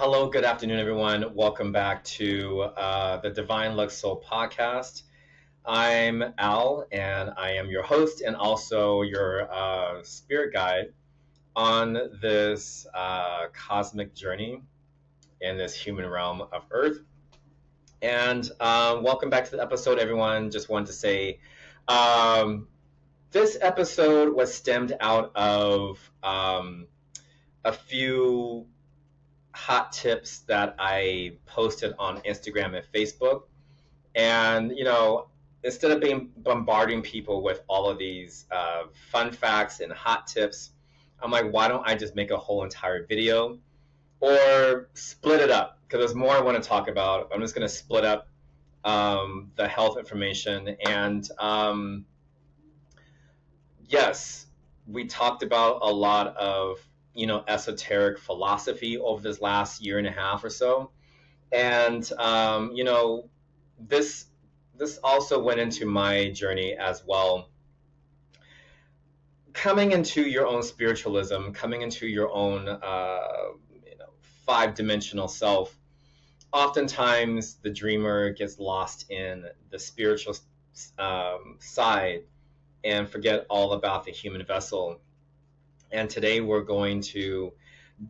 Hello, good afternoon, everyone. Welcome back to the Divine Lux Soul podcast. I'm Al, and I am your host and also your spirit guide on this cosmic journey in this human realm of Earth. And welcome back to the episode, everyone. Just wanted to say this episode was stemmed out of a few hot tips that I posted on Instagram and Facebook. And, instead of being bombarding people with all of these fun facts and hot tips, I'm like, why don't I just make a whole entire video or split it up? Because there's more I want to talk about. I'm just going to split up the health information. And yes, we talked about a lot of esoteric philosophy over this last year and a half or so, and this also went into my journey as well, coming into your own spiritualism, coming into your own five-dimensional self. Oftentimes the dreamer gets lost in the spiritual side and forget all about the human vessel. And today we're going to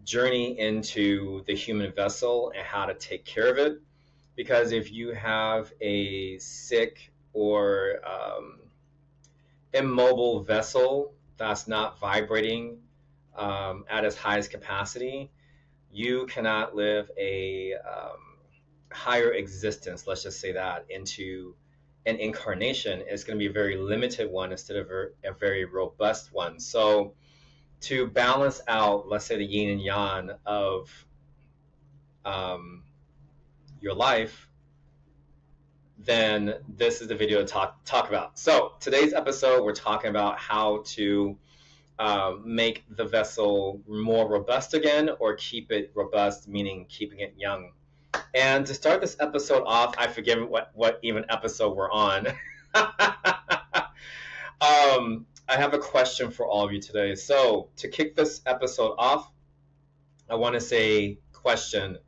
journey into the human vessel and how to take care of it. Because if you have a sick or immobile vessel that's not vibrating at its highest capacity, you cannot live a higher existence, let's just say that, into an incarnation. It's going to be a very limited one instead of a very robust one. So to balance out, let's say, the yin and yang of your life, then this is the video to talk about. So today's episode, we're talking about how to make the vessel more robust again, or keep it robust, meaning keeping it young. And to start this episode off, I forget what even episode we're on. I have a question for all of you today. So to kick this episode off, I want to say, question: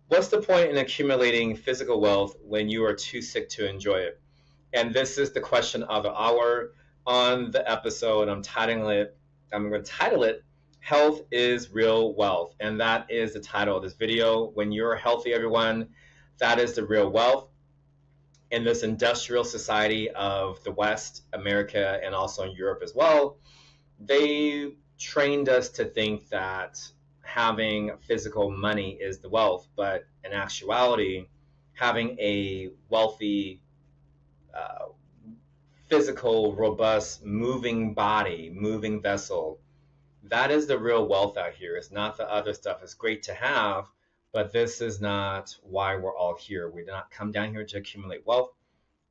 what's the point in accumulating physical wealth when you are too sick to enjoy it? And this is the question of the hour on the episode. I'm going to title it Health is Real Wealth. And that is the title of this video. When you're healthy, everyone, that is the real wealth. In this industrial society of the West, America, and also in Europe as well, they trained us to think that having physical money is the wealth. But in actuality, having a wealthy, physical, robust, moving body, moving vessel, that is the real wealth out here. It's not the other stuff. It's great to have, but this is not why we're all here. We did not come down here to accumulate wealth.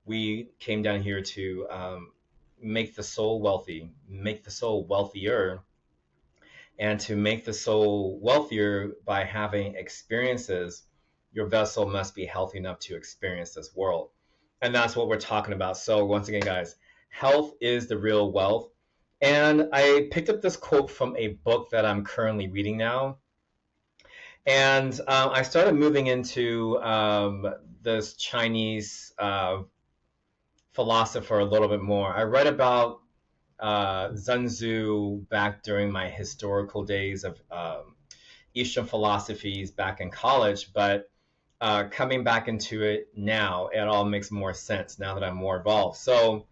We came down here to make the soul wealthy, make the soul wealthier. And to make the soul wealthier by having experiences, your vessel must be healthy enough to experience this world. And that's what we're talking about. So once again, guys, health is the real wealth. And I picked up this quote from a book that I'm currently reading now. And I started moving into this Chinese philosopher a little bit more. I read about Sun Tzu back during my historical days of Eastern philosophies back in college, but coming back into it now, it all makes more sense now that I'm more involved. So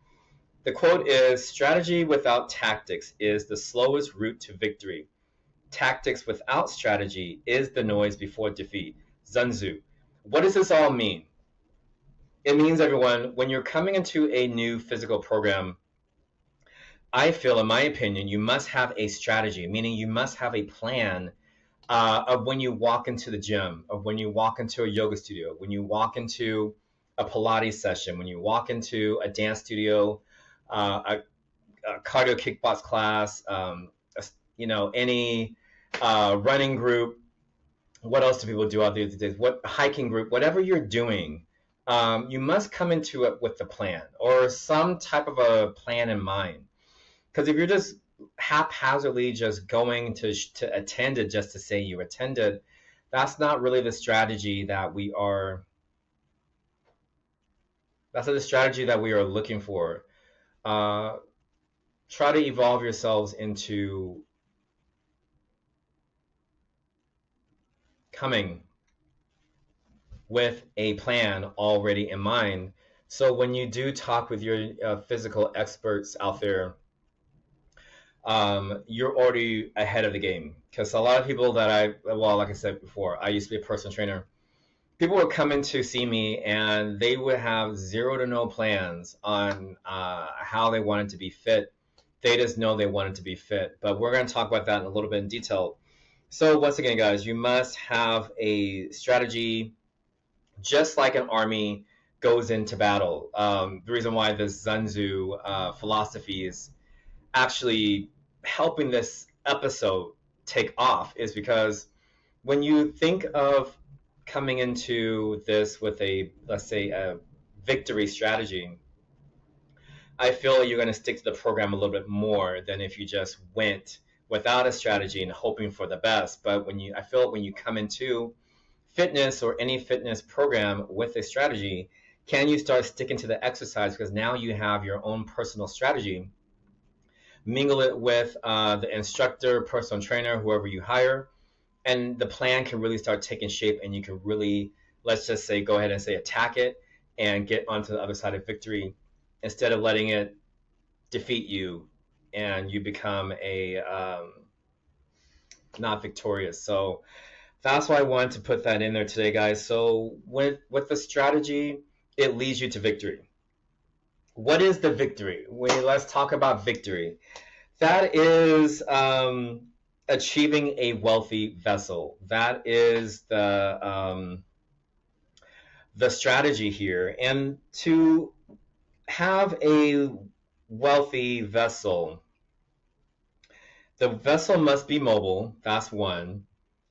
the quote is, strategy without tactics is the slowest route to victory. Tactics without strategy is the noise before defeat. Sun Tzu. What does this all mean? It means, everyone, when you're coming into a new physical program, I feel, in my opinion, you must have a strategy, meaning you must have a plan of when you walk into the gym, of when you walk into a yoga studio, when you walk into a Pilates session, when you walk into a dance studio, a cardio kickbox class, any running group. What else do people do out there these days? What hiking group? Whatever you're doing, you must come into it with a plan or some type of a plan in mind. Because if you're just haphazardly just going to attend it just to say you attended, That's not really the strategy that we are. That's not the strategy that we are looking for. Uh, Try to evolve yourselves into coming with a plan already in mind. So when you do talk with your physical experts out there, you're already ahead of the game. Because a lot of people that well, like I said before, I used to be a personal trainer. People would come in to see me and they would have zero to no plans on how they wanted to be fit. They just know they wanted to be fit. But we're going to talk about that in a little bit in detail. So, once again, guys, you must have a strategy just like an army goes into battle. The reason why this Sun Tzu philosophy is actually helping this episode take off is because when you think of coming into this with a, let's say, a victory strategy, I feel you're going to stick to the program a little bit more than if you just went without a strategy and hoping for the best. But I feel when you come into fitness or any fitness program with a strategy, can you start sticking to the exercise because now you have your own personal strategy, mingle it with the instructor, personal trainer, whoever you hire, and the plan can really start taking shape and you can really, let's just say, go ahead and say attack it and get onto the other side of victory instead of letting it defeat you and you become a not victorious. So that's why I wanted to put that in there today, guys. So with the strategy, it leads you to victory. What is the victory? Let's talk about victory. That is achieving a wealthy vessel. That is the strategy here. And to have a wealthy vessel, the vessel must be mobile. That's one.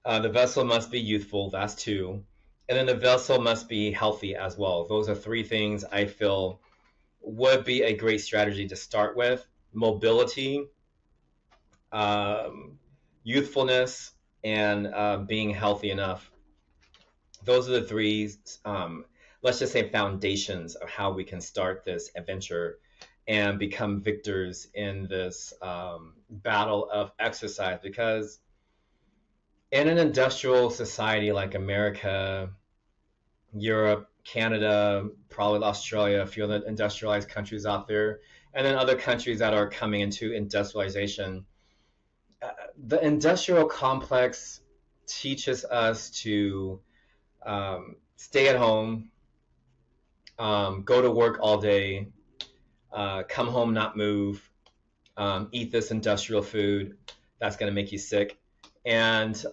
The vessel must be youthful. That's two. And then the vessel must be healthy as well. Those are three things I feel would be a great strategy to start with: mobility, um, youthfulness, and being healthy enough. Those are the three, let's just say, foundations of how we can start this adventure and become victors in this battle of exercise. Because in an industrial society like America, Europe, Canada, probably Australia, a few other industrialized countries out there, and then other countries that are coming into industrialization, the industrial complex teaches us to stay at home, go to work all day, come home, not move, eat this industrial food that's going to make you sick, and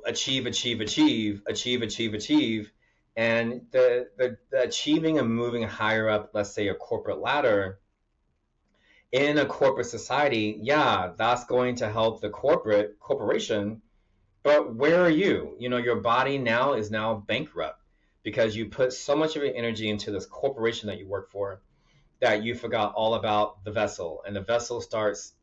achieve, achieve, achieve, achieve, achieve, achieve, and the achieving and moving higher up, let's say a corporate ladder in a corporate society, yeah, that's going to help the corporation. But where are you? Your body now is now bankrupt because you put so much of your energy into this corporation that you work for that you forgot all about the vessel. And the vessel starts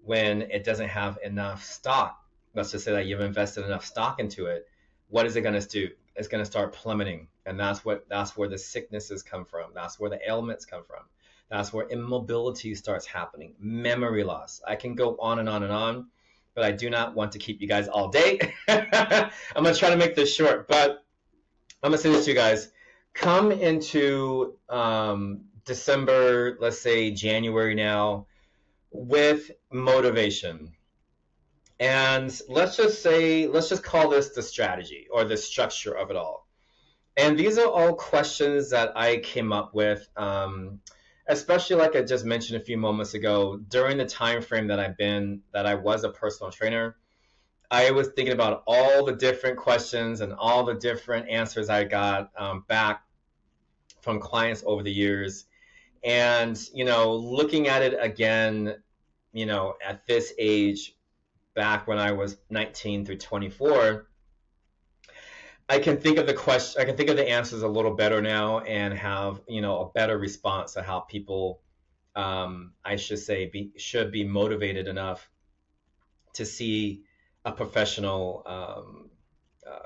when it doesn't have enough stock. Let's just say that you've invested enough stock into it. What is it going to do? It's going to start plummeting. And that's where the sicknesses come from. That's where the ailments come from. That's where immobility starts happening. Memory loss. I can go on and on and on, but I do not want to keep you guys all day. I'm going to try to make this short, but I'm going to say this to you guys. Come into December, let's say January now, with motivation. And let's just call this the strategy or the structure of it all. And these are all questions that I came up with, especially like I just mentioned a few moments ago, during the time frame that I was a personal trainer. I was thinking about all the different questions and all the different answers I got back from clients over the years. And, looking at it again, at this age, back when I was 19 through 24, I can think of the answers a little better now and have, a better response to how people, I should say, should be motivated enough to see a professional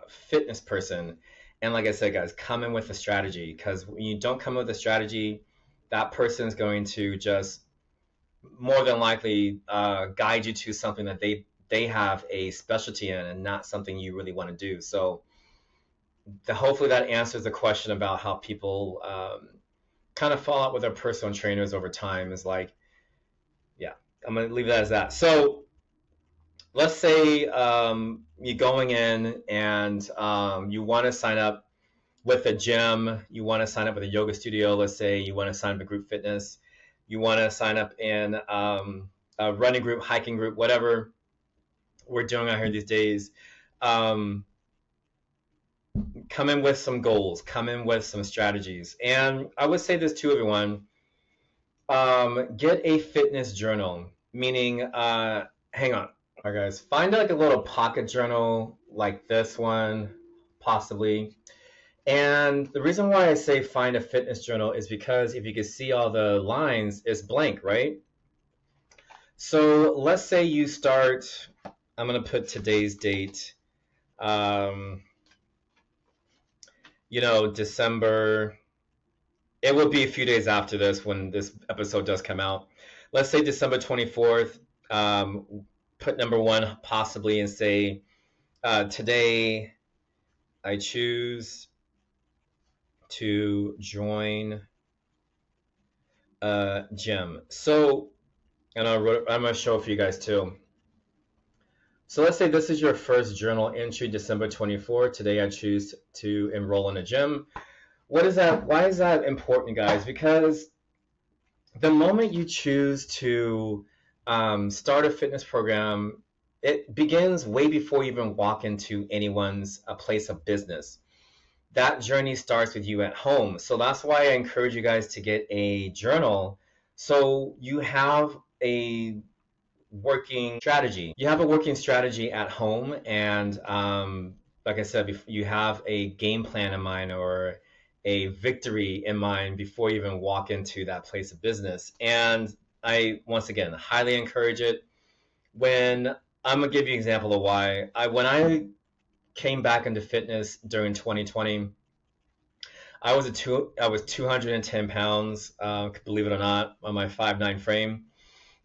fitness person. And like I said, guys, come in with a strategy, because when you don't come with a strategy, that person is going to just more than likely guide you to something that they have a specialty in and not something you really want to do. So hopefully that answers the question about how people kind of fall out with their personal trainers over time. Is like, yeah, I'm gonna leave that as that. So let's say you're going in and you want to sign up with a gym, you want to sign up with a yoga studio. Let's say you want to sign up with group fitness, you want to sign up in a running group, hiking group, whatever we're doing out here these days. Um, Come in with some goals, come in with some strategies. And I would say this to everyone, get a fitness journal, meaning, hang on. All right, guys, find like a little pocket journal like this one, possibly. And the reason why I say find a fitness journal is because if you can see all the lines, it's blank, right? So let's say you start, I'm going to put today's date, um, December. It will be a few days after this when this episode does come out. Let's say December 24th. Put number one possibly and say, today I choose to join a gym. So, and I'm going to show it for you guys too. So let's say this is your first journal entry, December 24th. Today I choose to enroll in a gym. What is that? Why is that important, guys? Because the moment you choose to start a fitness program, it begins way before you even walk into anyone's place of business. That journey starts with you at home. So that's why I encourage you guys to get a journal, so you have a working strategy. You have a working strategy at home, and like I said, you have a game plan in mind or a victory in mind before you even walk into that place of business. And I, once again, highly encourage it. When I'm gonna give you an example of why. When I came back into fitness during 2020, I was 210 pounds, believe it or not, on my 5'9" frame.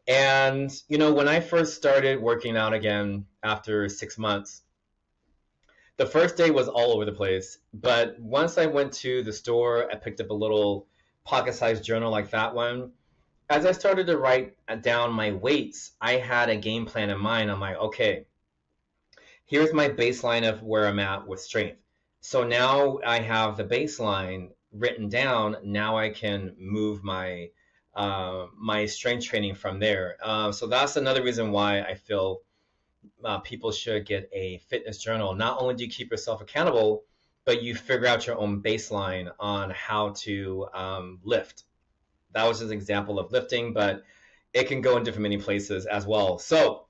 And when I first started working out again after 6 months, the first day was all over the place. But once I went to the store, I picked up a little pocket-sized journal like that one. As I started to write down my weights, I had a game plan in mind. I'm like, okay, here's my baseline of where I'm at with strength. So now I have the baseline written down. Now I can move my my strength training from there. So that's another reason why I feel people should get a fitness journal. Not only do you keep yourself accountable, but you figure out your own baseline on how to lift. That was just an example of lifting, but it can go in different many places as well. So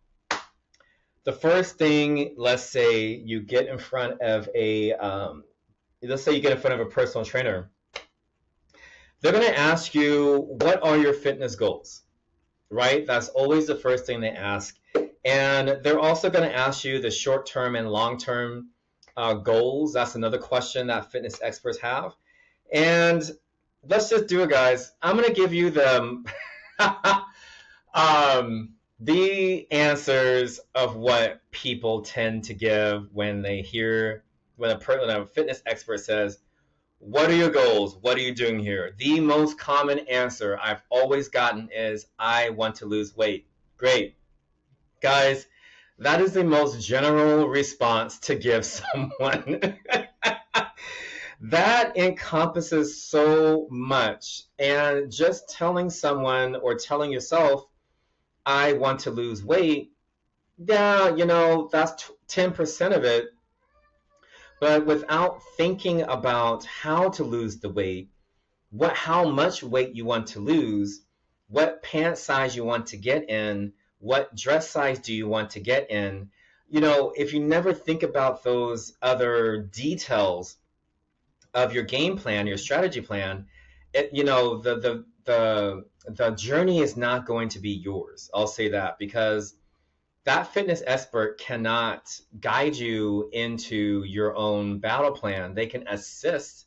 the first thing, let's say you get in front of let's say you get in front of a personal trainer. They're going to ask you, what are your fitness goals? Right? That's always the first thing they ask. And they're also going to ask you the short-term and long-term goals. That's another question that fitness experts have. And let's just do it, guys. I'm going to give you the answers of what people tend to give when they hear, when a fitness expert says, what are your goals? What are you doing here? The most common answer I've always gotten is, I want to lose weight. Great. Guys, that is the most general response to give someone. That encompasses so much. And just telling someone or telling yourself, I want to lose weight, yeah, that's 10% of it. But without thinking about how to lose the weight, how much weight you want to lose, what pant size you want to get in, what dress size do you want to get in, if you never think about those other details of your game plan, your strategy plan, the journey is not going to be yours. I'll say that, because that fitness expert cannot guide you into your own battle plan. They can assist,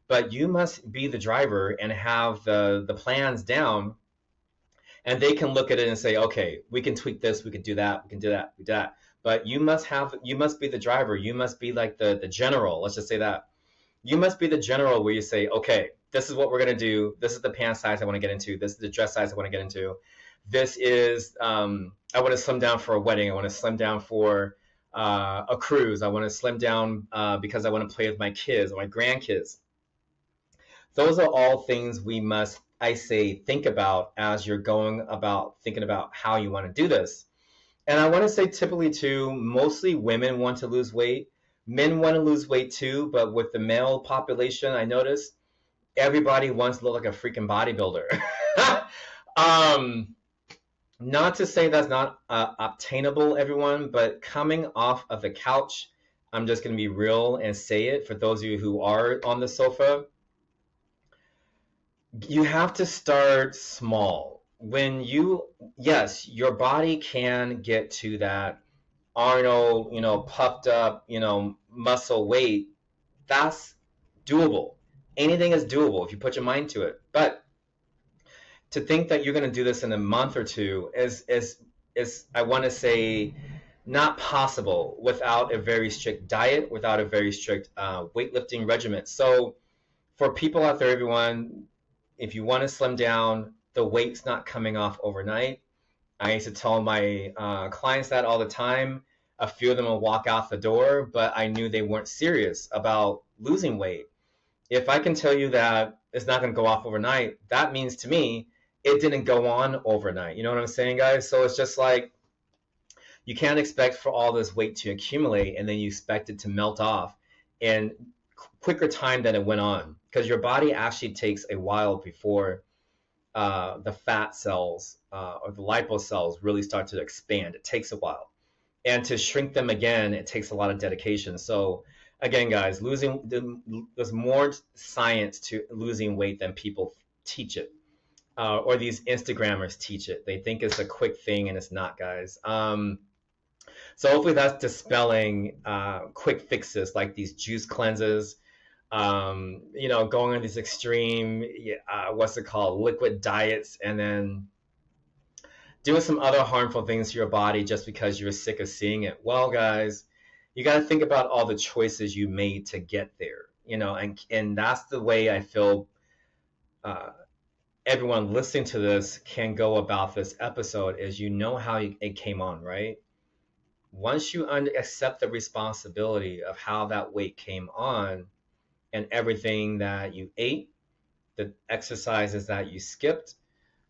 but you must be the driver and have the plans down, and they can look at it and say, okay, we can tweak this, we can do that, we can do that, we do that. But you must be the driver. You must be like the general. Let's just say that. You must be the general where you say, okay, this is what we're gonna do. This is the pant size I want to get into. This is the dress size I want to get into. This is I want to slim down for a wedding. I want to slim down for a cruise. I want to slim down because I want to play with my kids or my grandkids. Those are all things we must, I say, think about as you're going about thinking about how you want to do this. And I want to say typically too, mostly women want to lose weight. Men want to lose weight too, but with the male population, I noticed everybody wants to look like a freaking bodybuilder. um, Not to say that's not obtainable, everyone, but coming off of the couch, I'm just going to be real and say it for those of you who are on the sofa. You have to start small. Yes, your body can get to that Arnold, puffed up, muscle weight. That's doable. Anything is doable if you put your mind to it. But to think that you're going to do this in a month or two is I want to say not possible without a very strict diet, without a very strict weightlifting regimen. So for people out there, everyone, if you want to slim down, the weight's not coming off overnight. I used to tell my clients that all the time. A few of them will walk out the door, but I knew they weren't serious about losing weight. If I can tell you that it's not going to go off overnight, that means to me it didn't go on overnight. You know what I'm saying, guys? So it's just like you can't expect for all this weight to accumulate and then you expect it to melt off in quicker time than it went on, because your body actually takes a while before the fat cells or the lipo cells really start to expand. It takes a while. And to shrink them again, it takes a lot of dedication. So again, guys, there's more science to losing weight than people teach it, or these Instagrammers teach it. They think it's a quick thing, and it's not, guys. So hopefully that's dispelling quick fixes like these juice cleanses, going on these extreme, what's it called, liquid diets, and then doing some other harmful things to your body just because you're sick of seeing it. Well, guys, you got to think about all the choices you made to get there, and that's the way I feel everyone listening to this can go about this episode is how it came on, right? Once you accept the responsibility of how that weight came on and everything that you ate, the exercises that you skipped,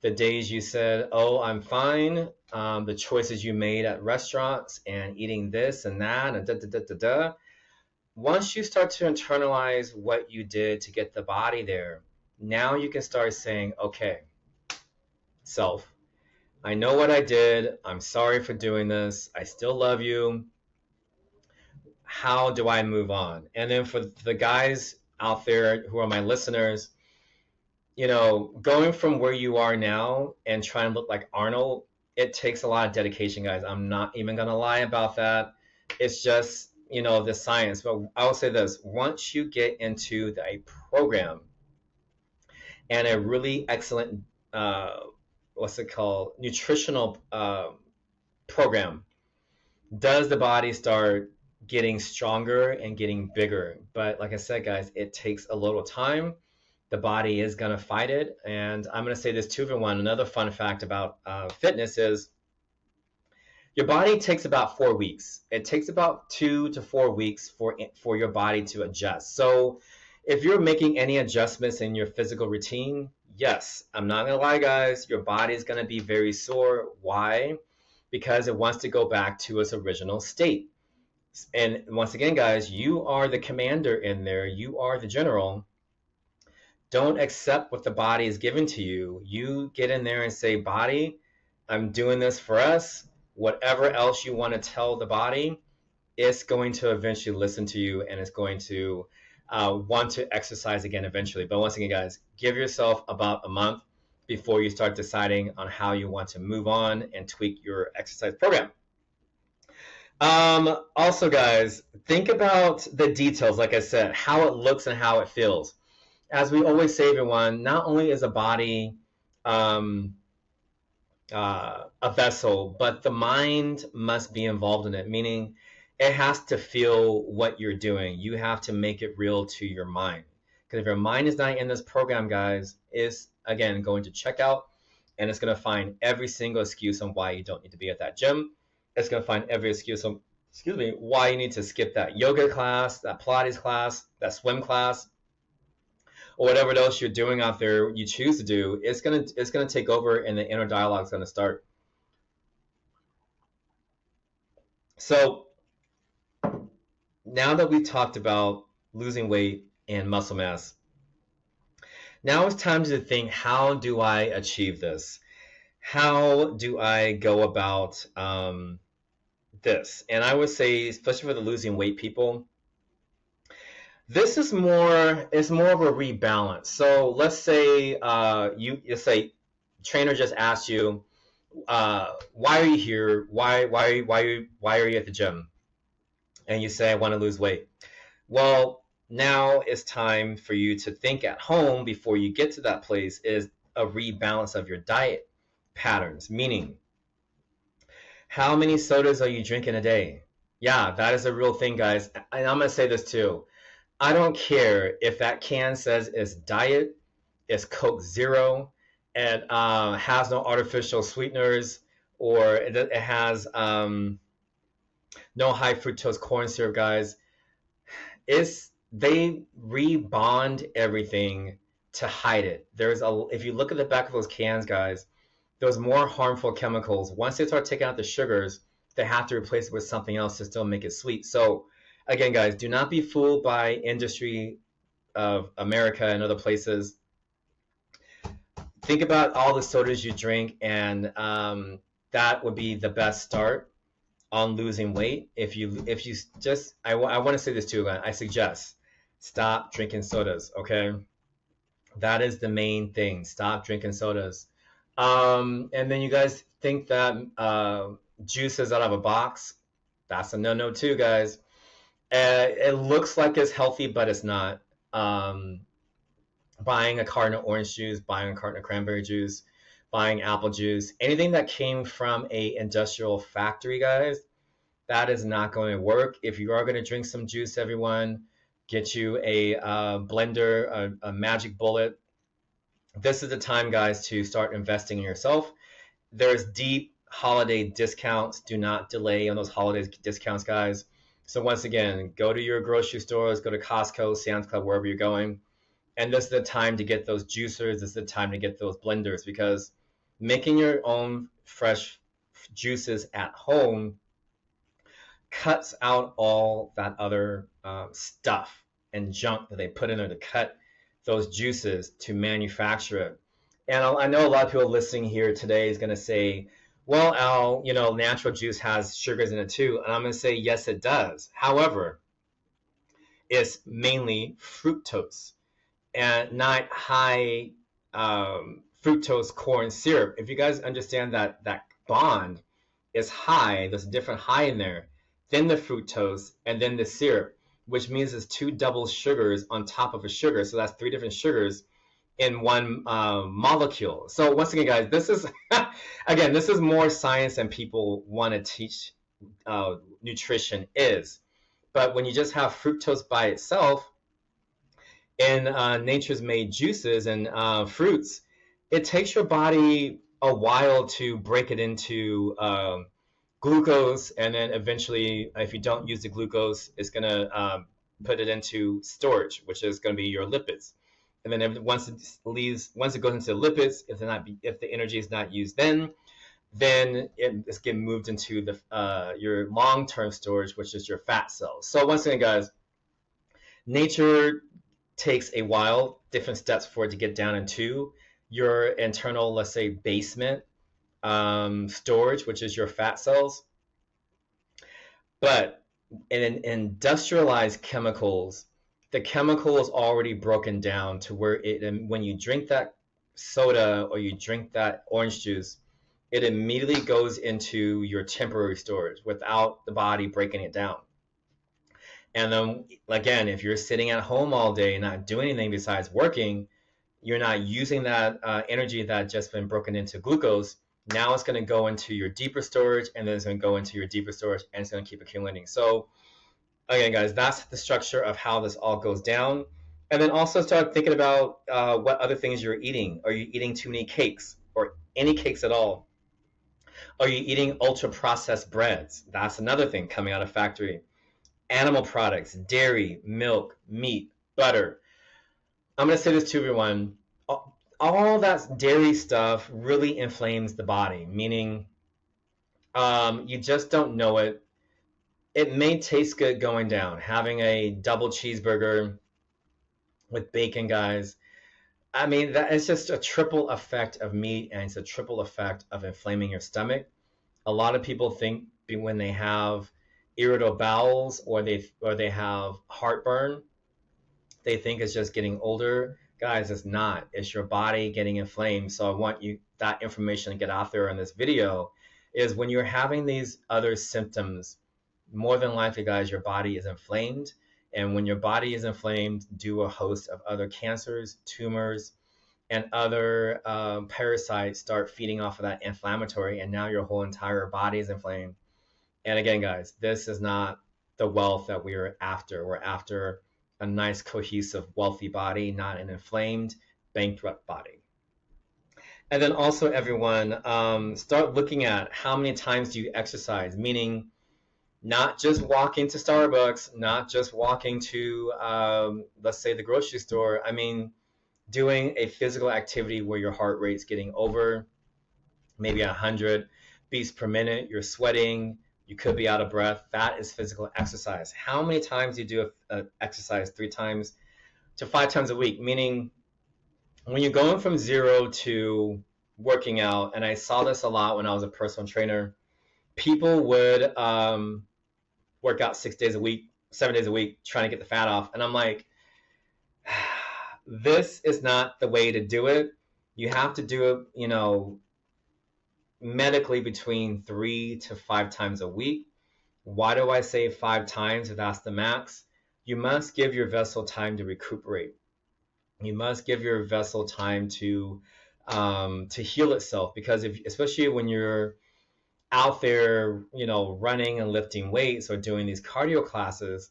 the days you said, oh, I'm fine, the choices you made at restaurants and eating this and that and da. Once you start to internalize what you did to get the body there, now you can start saying, okay, self, I know what I did. I'm sorry for doing this. I still love you. How do I move on? And then for the guys out there who are my listeners, going from where you are now and trying to look like Arnold, it takes a lot of dedication, guys. I'm not even going to lie about that. It's just, the science. But I will say this, once you get into a program and a really excellent, nutritional program, does the body start getting stronger and getting bigger? But like I said, guys, it takes a little time. The body is going to fight it. And I'm going to say this too, everyone. Another fun fact about fitness is your body takes about 4 weeks. It takes about 2 to 4 weeks for your body to adjust. So if you're making any adjustments in your physical routine, yes, I'm not going to lie, guys, your body is going to be very sore. Why? Because it wants to go back to its original state. And once again, guys, you are the commander in there. You are the general. Don't accept what the body is giving to you. You get in there and say, body, I'm doing this for us. Whatever else you want to tell the body, it's going to eventually listen to you, and it's going to want to exercise again eventually. But once again, guys, give yourself about a month before you start deciding on how you want to move on and tweak your exercise program. Also, guys, think about the details. Like I said, how it looks and how it feels. As we always say, everyone, not only is a body um, a vessel, but the mind must be involved in it, meaning it has to feel what you're doing. You have to make it real to your mind. Because if your mind is not in this program, guys, it's again going to check out and it's going to find every single excuse on why you don't need to be at that gym. It's going to find every excuse on, excuse me, why you need to skip that yoga class, that Pilates class, that swim class, or whatever else you're doing out there you choose to do. It's gonna take over and the inner dialogue is gonna start. So now that we've talked about losing weight and muscle mass, now it's time to think, how do I achieve this? How do I go about this? And I would say, especially for the losing weight people, this is more of a rebalance. So let's say you say trainer just asked you, why are you here? Why are you at the gym? And you say, I want to lose weight. Well, now it's time for you to think at home before you get to that place is a rebalance of your diet patterns, meaning how many sodas are you drinking a day? Yeah, that is a real thing, guys. And I'm going to say this too. I don't care if that can says it's diet, it's Coke Zero, and has no artificial sweeteners, or it has no high fructose corn syrup, guys. It's they rebond everything to hide it. There's a if you look at the back of those cans, guys, those more harmful chemicals. Once they start taking out the sugars, they have to replace it with something else to still make it sweet. So again, guys, do not be fooled by industry of America and other places. Think about all the sodas you drink, and that would be the best start on losing weight. If you just I want to say this too, I suggest stop drinking sodas. Okay, that is the main thing. Stop drinking sodas. And then you guys think that juice is out of a box. That's a no-no too, guys. It looks like it's healthy, but it's not. Um, Buying a carton of orange juice, buying a carton of cranberry juice, buying apple juice, anything that came from a industrial factory, guys, that is not going to work. If you are going to drink some juice, everyone, get you a blender, a magic bullet. This is the time, guys, to start investing in yourself. There's deep holiday discounts. Do not delay on those holiday discounts, guys. So once again, go to your grocery stores, go to Costco, Sam's Club, wherever you're going. And this is the time to get those juicers. This is the time to get those blenders, because making your own fresh juices at home cuts out all that other stuff and junk that they put in there to cut those juices to manufacture it. And I know a lot of people listening here today is going to say, well, Al, natural juice has sugars in it too. And I'm going to say, yes, it does. However, it's mainly fructose and not high fructose corn syrup. If you guys understand that bond is high, there's a different high in there, then the fructose, and then the syrup, which means it's two double sugars on top of a sugar. So that's three different sugars in one molecule. So once again, guys, this is again, this is more science than people want to teach nutrition is. But when you just have fructose by itself in nature's made juices and fruits, it takes your body a while to break it into glucose, and then eventually, if you don't use the glucose, it's going to put it into storage, which is going to be your lipids. And then once it goes into the lipids, if the energy is not used, then it's getting moved into your long-term storage, which is your fat cells. So once again, guys, nature takes a while, different steps for it to get down into your internal, let's say, basement storage, which is your fat cells. But in industrialized chemicals, the chemical is already broken down to where when you drink that soda or you drink that orange juice, it immediately goes into your temporary storage without the body breaking it down. And then again, if you're sitting at home all day not doing anything besides working, you're not using that energy that just been broken into glucose. Now it's going to go into your deeper storage, and then it's going to go into your deeper storage, and it's going to keep accumulating. So again, guys, that's the structure of how this all goes down. And then also start thinking about what other things you're eating. Are you eating too many cakes or any cakes at all? Are you eating ultra processed breads? That's another thing coming out of factory. Animal products, dairy, milk, meat, butter. I'm going to say this to everyone. All that dairy stuff really inflames the body, meaning you just don't know it. It may taste good going down, having a double cheeseburger with bacon, guys. I mean, that is just a triple effect of meat, and it's a triple effect of inflaming your stomach. A lot of people think when they have irritable bowels or they have heartburn, they think it's just getting older. Guys, it's not. It's your body getting inflamed. So I want you that information to get out there in this video is when you're having these other symptoms, more than likely, guys, your body is inflamed. And when your body is inflamed, due a host of other cancers, tumors, and other parasites start feeding off of that inflammatory, and now your whole entire body is inflamed. And again, guys, this is not the wealth that we are after. We're after a nice, cohesive, wealthy body, not an inflamed, bankrupt body. And then also, everyone, start looking at how many times do you exercise, meaning not just walking to Starbucks, not just walking to, let's say, the grocery store. I mean, doing a physical activity where your heart rate's getting over maybe 100 beats per minute, you're sweating, you could be out of breath. That is physical exercise. How many times do you do exercise? 3 times to 5 times a week, meaning when you're going from zero to working out, and I saw this a lot when I was a personal trainer, people would work out 6 days a week, 7 days a week, trying to get the fat off. And I'm like, this is not the way to do it. You have to do it, medically between 3 to 5 times a week. Why do I say 5 times if that's the max? You must give your vessel time to recuperate. You must give your vessel time to heal itself, because especially when you're out there, running and lifting weights or doing these cardio classes,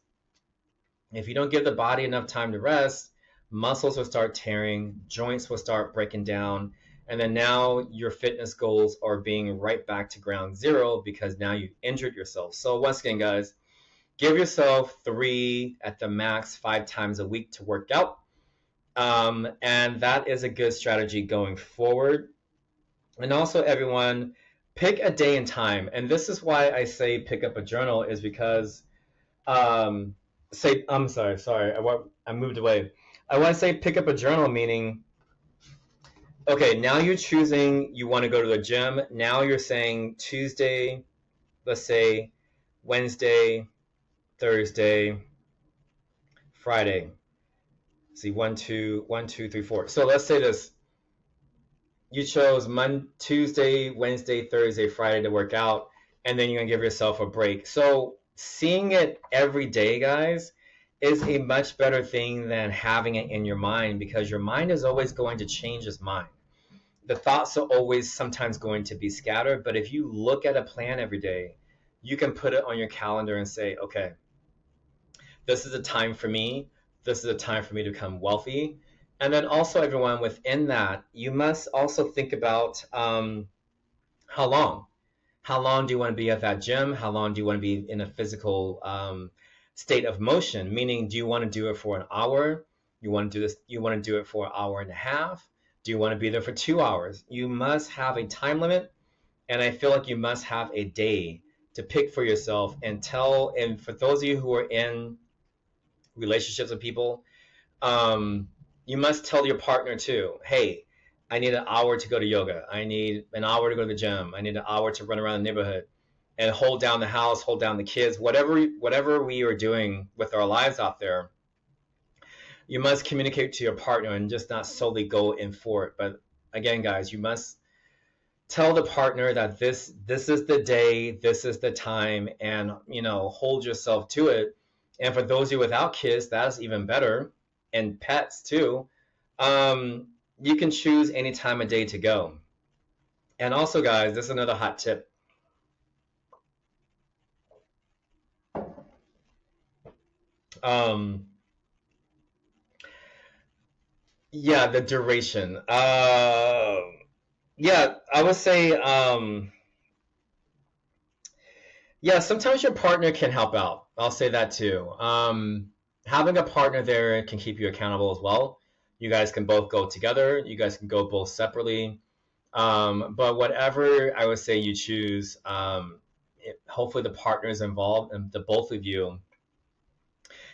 if you don't give the body enough time to rest, muscles will start tearing, joints will start breaking down, and then now your fitness goals are being right back to ground zero because now you've injured yourself. So once again, guys, give yourself 3 at the max 5 times a week to work out. And that is a good strategy going forward. And also, everyone, pick a day and time. And this is why I say pick up a journal, is because I'm sorry, I moved away. I want to say pick up a journal, meaning, okay, now you're choosing, you want to go to the gym. Now you're saying Tuesday, let's say Wednesday, Thursday, Friday. See, 1, 2, 1, 2, 3, 4. So let's say this. You chose Tuesday, Wednesday, Thursday, Friday to work out, and then you're going to give yourself a break. So seeing it every day, guys, is a much better thing than having it in your mind, because your mind is always going to change its mind. The thoughts are always sometimes going to be scattered, but if you look at a plan every day, you can put it on your calendar and say, okay, this is a time for me. This is a time for me to become wealthy. And then also, everyone, within that, you must also think about how long. How long do you want to be at that gym? How long do you want to be in a physical state of motion? Meaning, do you want to do it for an hour? You want to do this? You want to do it for an hour and a half? Do you want to be there for 2 hours? You must have a time limit, and I feel like you must have a day to pick for yourself and for those of you who are in relationships with people, you must tell your partner too, hey, I need an hour to go to yoga. I need an hour to go to the gym. I need an hour to run around the neighborhood and hold down the house, hold down the kids, whatever we are doing with our lives out there. You must communicate to your partner and just not solely go in for it. But again, guys, you must tell the partner that this is the day, this is the time, and hold yourself to it. And for those of you without kids, that's even better, and pets too. You can choose any time of day to go. And also, guys, this is another hot tip. Um, yeah, the duration. Yeah, I would say, yeah, sometimes your partner can help out. I'll say that too. Having a partner there can keep you accountable as well. You guys can both go together. You guys can go both separately. But whatever I would say you choose, hopefully the partners involved and the both of you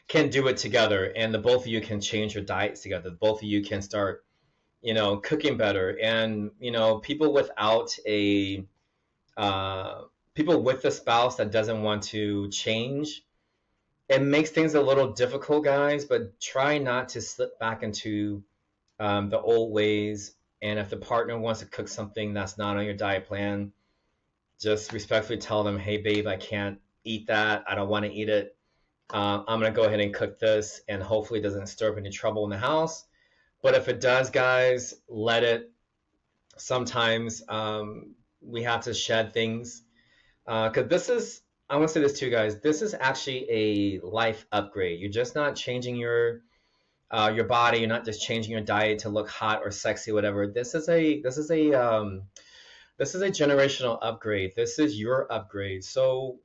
can do it together, and the both of you can change your diets together. The both of you can start, cooking better. And people without a people with a spouse that doesn't want to change, it makes things a little difficult, guys. But try not to slip back into the old ways. And if the partner wants to cook something that's not on your diet plan, just respectfully tell them, hey, babe, I can't eat that. I don't want to eat it. I'm going to go ahead and cook this, and hopefully it doesn't stir up any trouble in the house. But if it does, guys, let it. Sometimes we have to shed things. Because I want to say this too, guys, this is actually a life upgrade. You're just not changing your body. You're not just changing your diet to look hot or sexy, whatever. This is a generational upgrade. This is your upgrade. So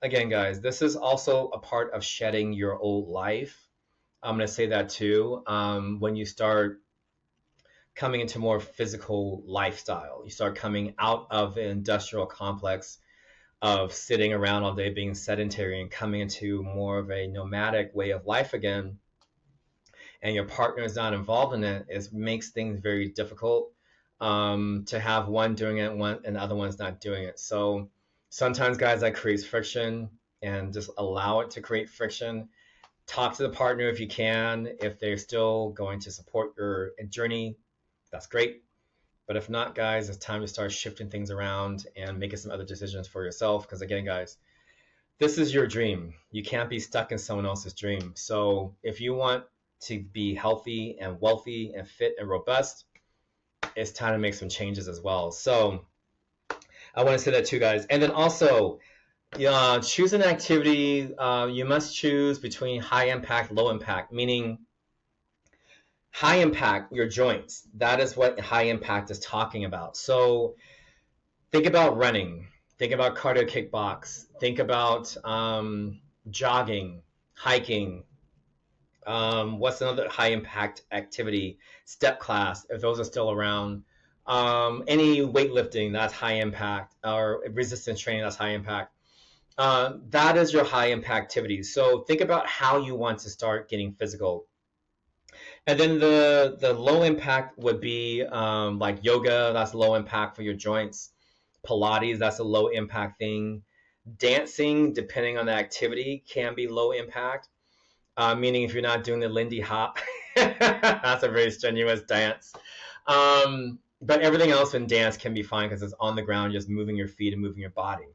again, guys, this is also a part of shedding your old life. I'm going to say that too. When you start coming into more physical lifestyle, you start coming out of the industrial complex of sitting around all day being sedentary and coming into more of a nomadic way of life again, and your partner is not involved in it, it makes things very difficult to have one doing it and the other one's not doing it. So sometimes, guys, that creates friction, and just allow it to create friction. Talk to the partner if you can. If they're still going to support your journey, that's great. But if not, guys, it's time to start shifting things around and making some other decisions for yourself. Because again, guys, this is your dream. You can't be stuck in someone else's dream. So if you want to be healthy and wealthy and fit and robust, it's time to make some changes as well. So I want to say that too, guys. And then also, choose an activity. You must choose between high impact, low impact, meaning high impact, your joints. That is what high impact is talking about. So think about running. Think about cardio kickbox. Think about jogging, hiking. What's another high impact activity? Step class, if those are still around. Any weightlifting, that's high impact, or resistance training, that's high impact. That is your high impact activity. So think about how you want to start getting physical. And then the low impact would be like yoga, that's low impact for your joints. Pilates, that's a low impact thing. Dancing, depending on the activity, can be low impact. Meaning if you're not doing the Lindy Hop, that's a very strenuous dance. But everything else in dance can be fine because it's on the ground, just moving your feet and moving your body.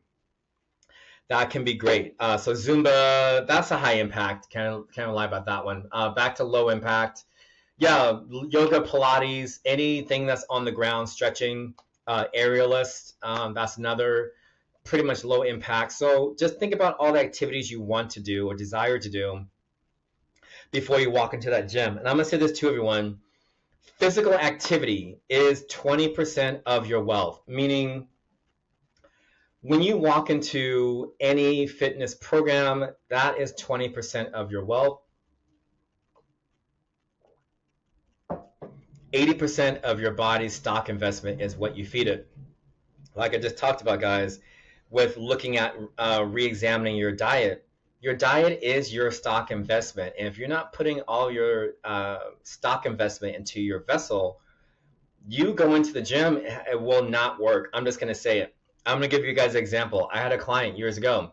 That can be great. So Zumba, that's a high impact. Can't lie about that one. Back to low impact. Yeah, yoga, Pilates, anything that's on the ground, stretching, aerialist, that's another pretty much low impact. So just think about all the activities you want to do or desire to do before you walk into that gym. And I'm going to say this to everyone. Physical activity is 20% of your wealth, meaning when you walk into any fitness program, that is 20% of your wealth. 80% of your body's stock investment is what you feed it. Like I just talked about, guys, with looking at re-examining your diet. Your diet is your stock investment. And if you're not putting all your stock investment into your vessel, you go into the gym, it will not work. I'm just going to say it. I'm going to give you guys an example. I had a client years ago.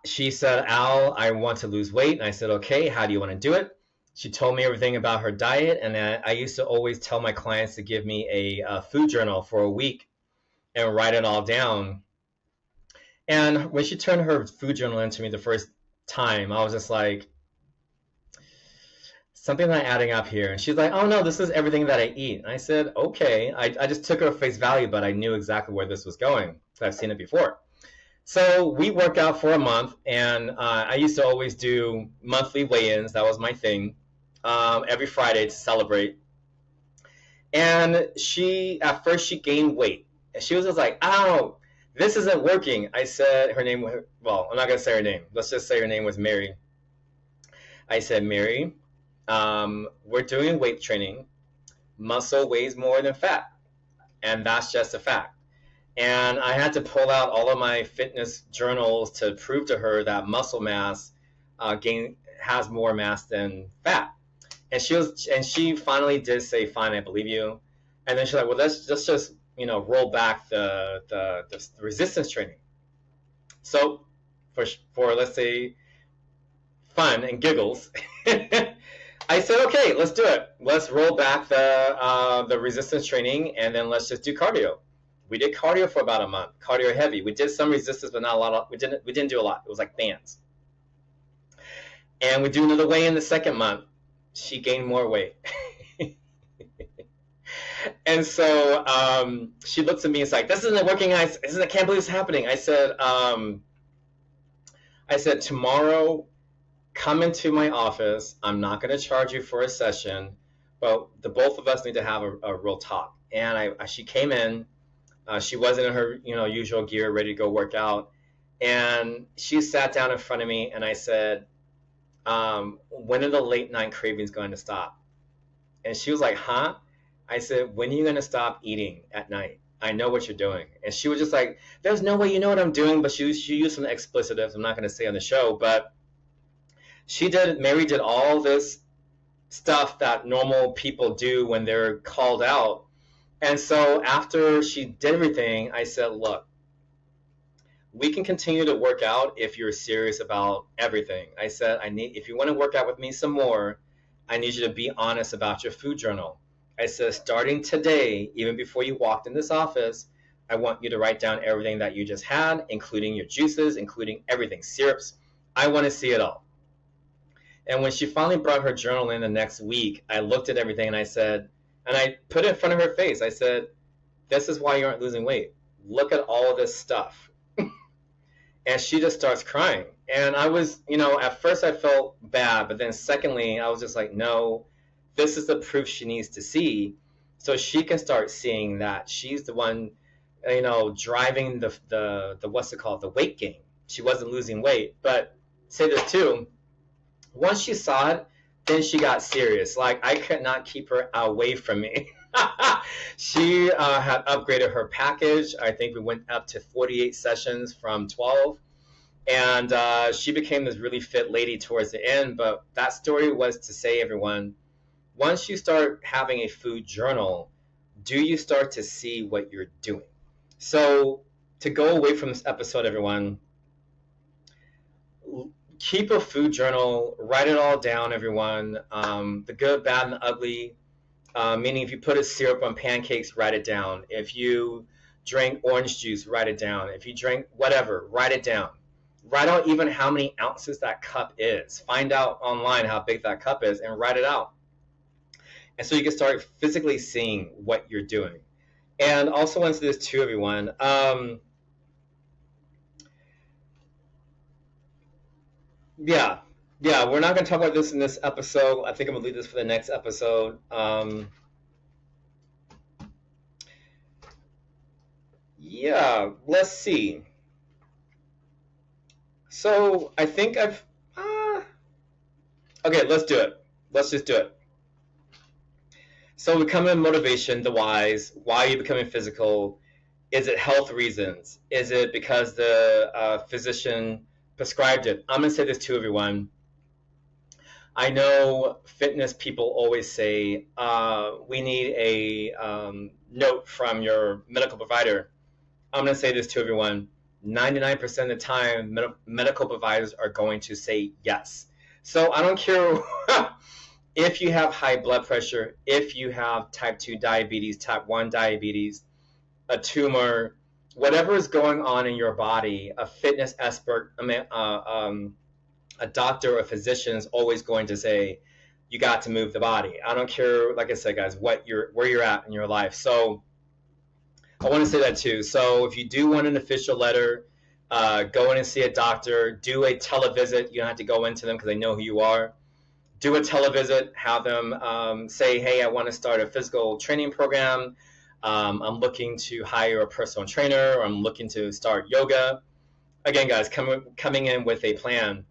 She said, Al, I want to lose weight. And I said, okay, how do you want to do it? She told me everything about her diet, and I used to always tell my clients to give me a food journal for a week and write it all down. And when she turned her food journal into me the first time, I was just like, something's not adding up here. And she's like, oh no, this is everything that I eat. And I said, okay. I just took her at face value, but I knew exactly where this was going. I've seen it before. So we worked out for a month, and I used to always do monthly weigh-ins. That was my thing, every Friday to celebrate. And at first she gained weight. And she was just like, ow, this isn't working. I said her name, well, I'm not going to say her name. Let's just say her name was Mary. I said, Mary, we're doing weight training. Muscle weighs more than fat. And that's just a fact. And I had to pull out all of my fitness journals to prove to her that muscle mass has more mass than fat. And she finally did say, fine, I believe you. And then she's like, well, let's just roll back the resistance training. So for let's say fun and giggles, I said, okay, let's do it. Let's roll back the resistance training, and then let's just do cardio. We did cardio for about a month, cardio heavy. We did some resistance, but not a lot. We didn't do a lot. It was like bands. And we do another weigh in the second month. She gained more weight. And so she looks at me and is like, this isn't working. I can't believe it's happening. I said, tomorrow, come into my office. I'm not going to charge you for a session, but the both of us need to have a real talk. And she came in. She wasn't in her usual gear, ready to go work out. And she sat down in front of me, and I said, when are the late night cravings going to stop? And she was like, huh? I said, when are you going to stop eating at night? I know what you're doing. And she was just like, there's no way you know what I'm doing. But she used some explicitives I'm not going to say on the show. But Mary did all this stuff that normal people do when they're called out. And so after she did everything, I said, look, we can continue to work out if you're serious about everything. I said, if you want to work out with me some more, I need you to be honest about your food journal. I said, starting today, even before you walked in this office, I want you to write down everything that you just had, including your juices, including everything, syrups. I want to see it all. And when she finally brought her journal in the next week, I looked at everything and I said, and I put it in front of her face. I said, this is why you aren't losing weight. Look at all of this stuff. And she just starts crying. And I was, at first I felt bad, but then secondly, I was just like, no, this is the proof she needs to see. So she can start seeing that she's the one, driving the what's it called, the weight gain. She wasn't losing weight. But say this too, once she saw it, then she got serious. Like, I could not keep her away from me. She had upgraded her package. I think we went up to 48 sessions from 12. And she became this really fit lady towards the end. But that story was to say, everyone, once you start having a food journal, do you start to see what you're doing? So to go away from this episode, everyone, keep a food journal, write it all down, everyone. The good, bad, and the ugly. Meaning if you put a syrup on pancakes, write it down. If you drink orange juice, write it down. If you drink whatever, write it down. Write out even how many ounces that cup is. Find out online how big that cup is and write it out. And so you can start physically seeing what you're doing. And also onto this too, everyone. Yeah, we're not going to talk about this in this episode. I think I'm going to leave this for the next episode. Yeah, let's see. So I think I've... okay, let's do it. Let's just do it. So becoming motivation, the whys. Why are you becoming physical? Is it health reasons? Is it because the physician prescribed it? I'm going to say this to everyone. I know fitness people always say, we need a note from your medical provider. I'm going to say this to everyone. 99% of the time, medical providers are going to say yes. So I don't care If you have high blood pressure, if you have type 2 diabetes, type 1 diabetes, a tumor, whatever is going on in your body, a fitness expert, a doctor or a physician is always going to say, you got to move the body. I don't care, like I said, guys, where you're at in your life. So I want to say that too. So if you do want an official letter, go in and see a doctor, do a televisit. You don't have to go into them because they know who you are. Do a televisit, have them say, hey, I want to start a physical training program. I'm looking to hire a personal trainer, or I'm looking to start yoga. Again, guys, coming in with a plan.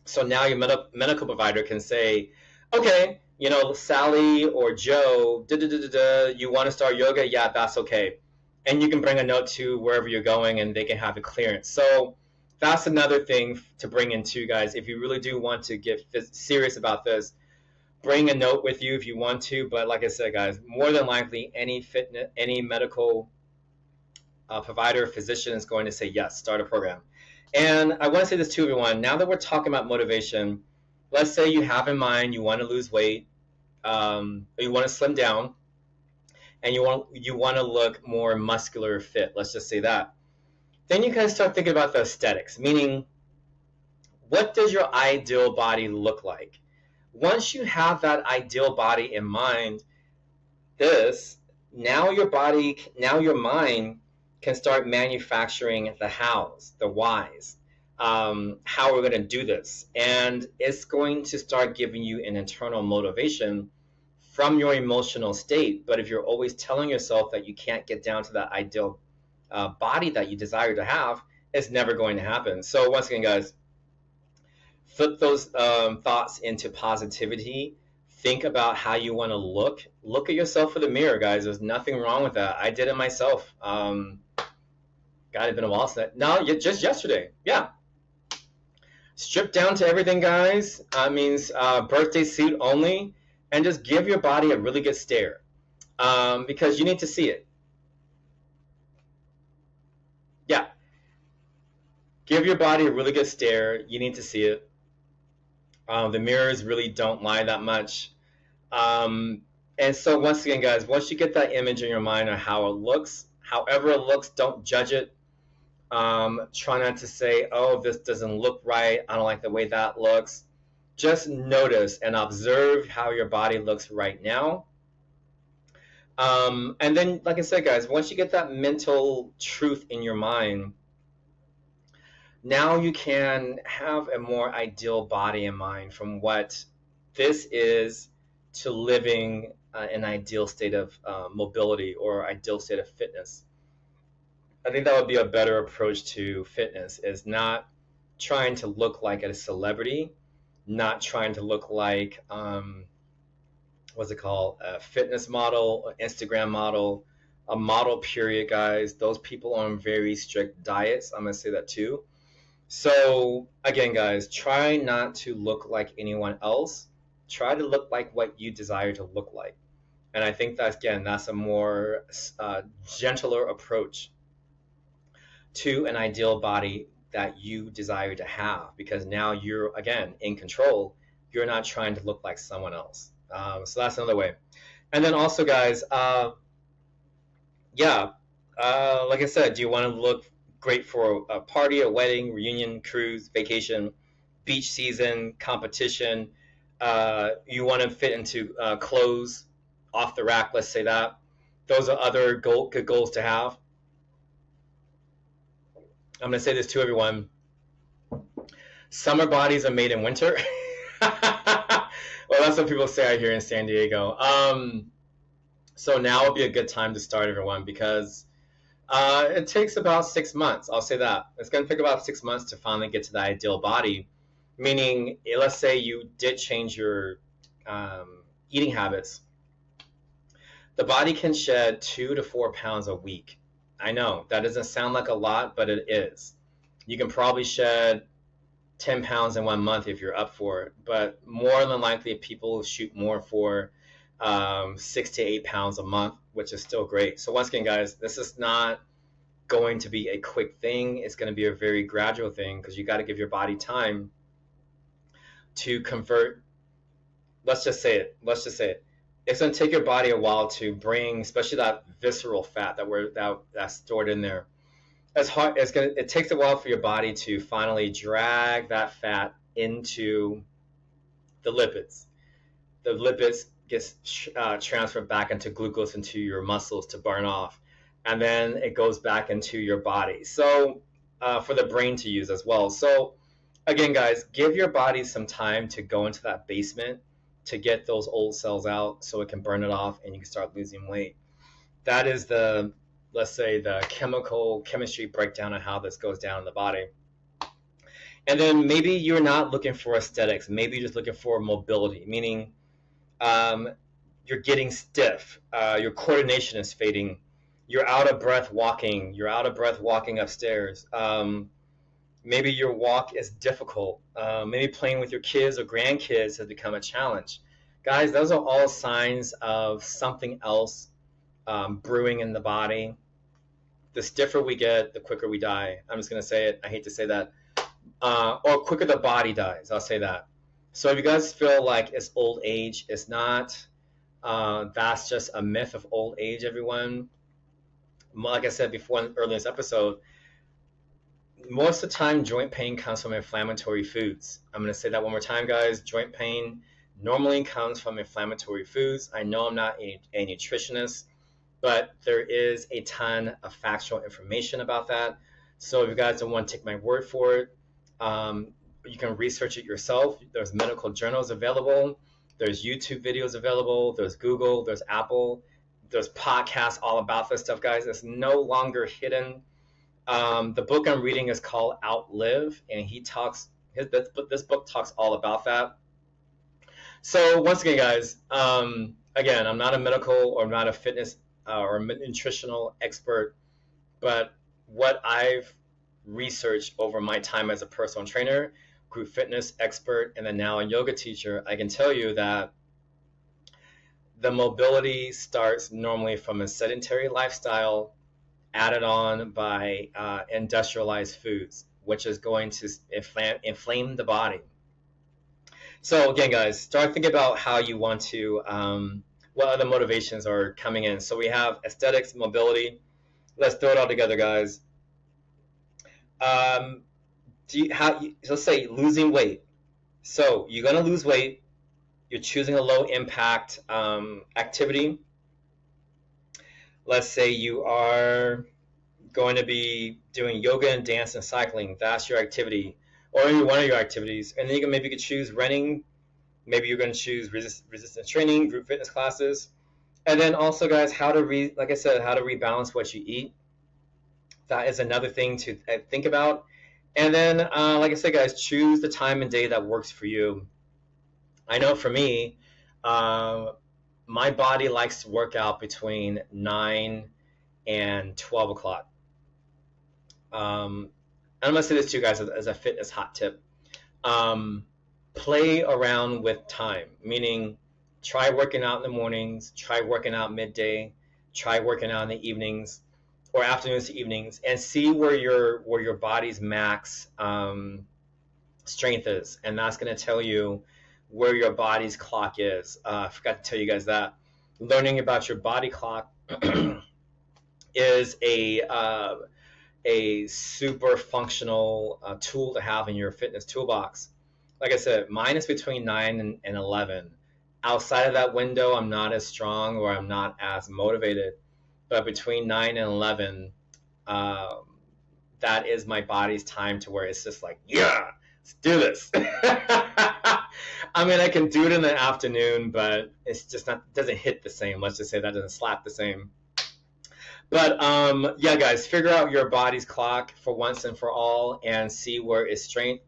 So now your medical provider can say, okay, Sally or Joe, you want to start yoga? Yeah, that's okay. And you can bring a note to wherever you're going and they can have a clearance. So that's another thing to bring in too, guys. If you really do want to get serious about this, bring a note with you if you want to. But like I said, guys, more than likely, any medical provider, physician is going to say, yes, start a program. And I want to say this to everyone. Now that we're talking about motivation, let's say you have in mind you want to lose weight, or you want to slim down, and you want to look more muscular, fit. Let's just say that. Then you kind of start thinking about the aesthetics, meaning what does your ideal body look like? Once you have that ideal body in mind, this now your mind can start manufacturing the hows, the whys, how we're going to do this, and it's going to start giving you an internal motivation from your emotional state. But if you're always telling yourself that you can't get down to that ideal body that you desire to have, it's never going to happen. So once again, guys, flip those thoughts into positivity. Think about how you want to look at yourself in the mirror, guys. There's nothing wrong with that. I did it myself. God, it's been a while since that. No, just yesterday. Yeah, strip down to everything, guys. Means birthday suit only, and just give your body a really good stare, because you need to see it. Yeah, give your body a really good stare. You need to see it. The mirrors really don't lie that much. And so once again, guys, once you get that image in your mind of how it looks, however it looks, don't judge it. Try not to say, oh, this doesn't look right. I don't like the way that looks. Just notice and observe how your body looks right now. And then, like I said, guys, once you get that mental truth in your mind, now you can have a more ideal body in mind from what this is to living an ideal state of mobility or ideal state of fitness. I think that would be a better approach to fitness, is not trying to look like a celebrity, not trying to look like, what's it called, a fitness model, an Instagram model, a model period, guys. Those people are on very strict diets. I'm going to say that too. So again, guys, try not to look like anyone else. Try to look like what you desire to look like. And I think that's a more gentler approach to an ideal body that you desire to have, because now you're again in control. You're not trying to look like someone else. So that's another way. And then also, guys, yeah, like I said, do you want to look great for a party, a wedding, reunion, cruise, vacation, beach season, competition? You want to fit into clothes off the rack, let's say that. Those are other good goals to have. I'm going to say this to everyone. Summer bodies are made in winter. Well, that's what people say out here in San Diego. So now would be a good time to start, everyone, because it takes about 6 months. I'll say that. It's going to take about 6 months to finally get to the ideal body. Meaning, let's say you did change your eating habits. The body can shed 2 to 4 pounds a week. I know that doesn't sound like a lot, but it is. You can probably shed 10 pounds in 1 month if you're up for it. But more than likely, people shoot more for 6 to 8 pounds a month, which is still great. So once again, guys, this is not going to be a quick thing. It's going to be a very gradual thing, because you got to give your body time to convert let's just say it, it's going to take your body a while to bring, especially that visceral fat that's stored in there. As hard it takes a while for your body to finally drag that fat into the lipids. The lipids gets transferred back into glucose into your muscles to burn off, and then it goes back into your body. So for the brain to use as well. So again, guys, give your body some time to go into that basement to get those old cells out, so it can burn it off and you can start losing weight. That is the, let's say, the chemistry breakdown of how this goes down in the body. And then maybe you're not looking for aesthetics. Maybe you're just looking for mobility, meaning um, you're getting stiff, your coordination is fading, you're out of breath walking, upstairs. Maybe your walk is difficult. Maybe playing with your kids or grandkids has become a challenge. Guys, those are all signs of something else brewing in the body. The stiffer we get, the quicker we die. I'm just going to say it. I hate to say that. Or quicker the body dies. I'll say that. So if you guys feel like it's old age, it's not. That's just a myth of old age, everyone. Like I said before earlier in this episode, most of the time joint pain comes from inflammatory foods. I'm going to say that one more time, guys. Joint pain normally comes from inflammatory foods. I know I'm not a nutritionist, but there is a ton of factual information about that. So if you guys don't want to take my word for it, you can research it yourself. There's medical journals available. There's YouTube videos available. There's Google. There's Apple. There's podcasts all about this stuff, guys. It's no longer hidden. The book I'm reading is called Outlive, and this book talks all about that. So once again, guys, again, I'm not a medical or I'm not a fitness or nutritional expert, but what I've researched over my time as a personal trainer, group fitness expert, and then now a yoga teacher, I can tell you that the mobility starts normally from a sedentary lifestyle added on by industrialized foods, which is going to inflame the body. So again, guys, start thinking about how you want to, what other motivations are coming in. So we have aesthetics, mobility. Let's throw it all together, guys. Let's say losing weight. So you're going to lose weight. You're choosing a low impact activity. Let's say you are going to be doing yoga and dance and cycling. That's your activity, or maybe one of your activities. And then maybe you could choose running. Maybe you're going to choose resistance training, group fitness classes. And then also, guys, like I said, how to rebalance what you eat. That is another thing to think about. And then, like I said, guys, choose the time and day that works for you. I know for me, my body likes to work out between 9 and 12 o'clock. I'm going to say this to you guys as a fitness hot tip. Play around with time, meaning try working out in the mornings, try working out midday, try working out in the evenings or afternoons to evenings, and see where your body's max strength is. And that's going to tell you where your body's clock is. I forgot to tell you guys that. Learning about your body clock is a super functional tool to have in your fitness toolbox. Like I said, mine is between 9 and 11. Outside of that window, I'm not as strong or I'm not as motivated. But between 9 and 11, that is my body's time to where it's just like, yeah, let's do this. I mean, I can do it in the afternoon, but it's just not, doesn't hit the same. Let's just say that doesn't slap the same. But yeah, guys, figure out your body's clock for once and for all and see where its strength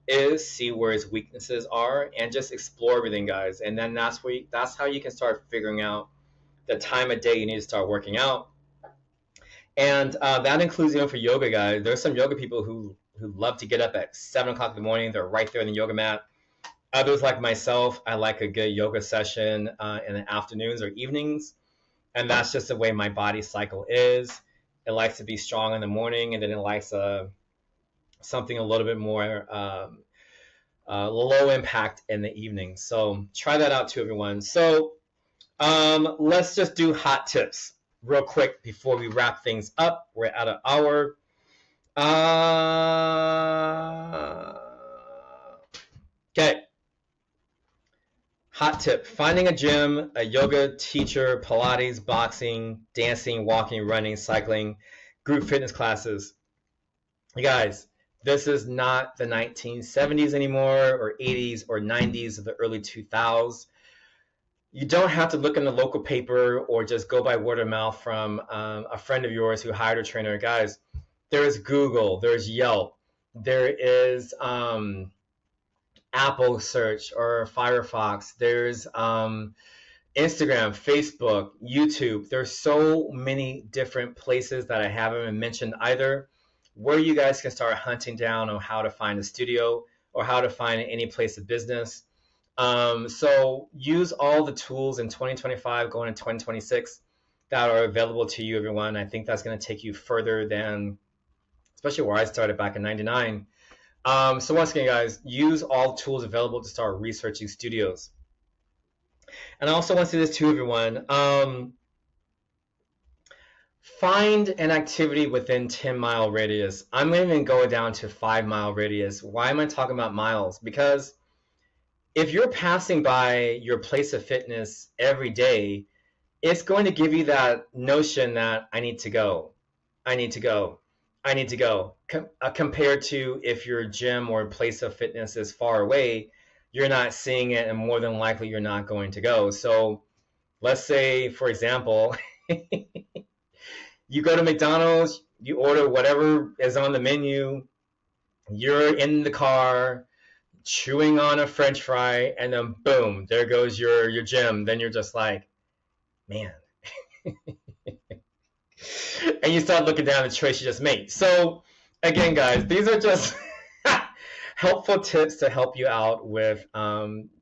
is, see where its weaknesses are, and just explore everything, guys. And then that's how you can start figuring out the time of day you need to start working out. And that includes, for yoga, guys. There's some yoga people who love to get up at 7 o'clock in the morning. They're right there in the yoga mat. Others, like myself, I like a good yoga session in the afternoons or evenings. And that's just the way my body cycle is. It likes to be strong in the morning, and then it likes something a little bit more low impact in the evening. So try that out too, everyone. So let's just do hot tips real quick before we wrap things up. We're at an hour. Okay. Hot tip: finding a gym, a yoga teacher, Pilates, boxing, dancing, walking, running, cycling, group fitness classes. You guys, this is not the 1970s anymore, or 80s, or 90s, or the early 2000s. You don't have to look in the local paper or just go by word of mouth from a friend of yours who hired a trainer. Guys, there is Google, there's Yelp, there is Apple search or Firefox, there's Instagram, Facebook, YouTube. There's so many different places that I haven't even mentioned either, where you guys can start hunting down on how to find a studio or how to find any place of business. So use all the tools in 2025 going into 2026 that are available to you, everyone. I think that's going to take you further than, especially where I started back in 99. So once again, guys, use all tools available to start researching studios. And I also want to say this to everyone. Find an activity within 10-mile radius. I'm going to even go down to 5-mile radius. Why am I talking about miles? Because if you're passing by your place of fitness every day, it's going to give you that notion that I need to go, I need to go, I need to go. Compared to if your gym or place of fitness is far away, you're not seeing it, and more than likely you're not going to go. So let's say, for example, you go to McDonald's, you order whatever is on the menu, you're in the car chewing on a French fry, and then boom, there goes your gym. Then you're just like, man. And you start looking down the choice you just made. So again, guys, these are just helpful tips to help you out with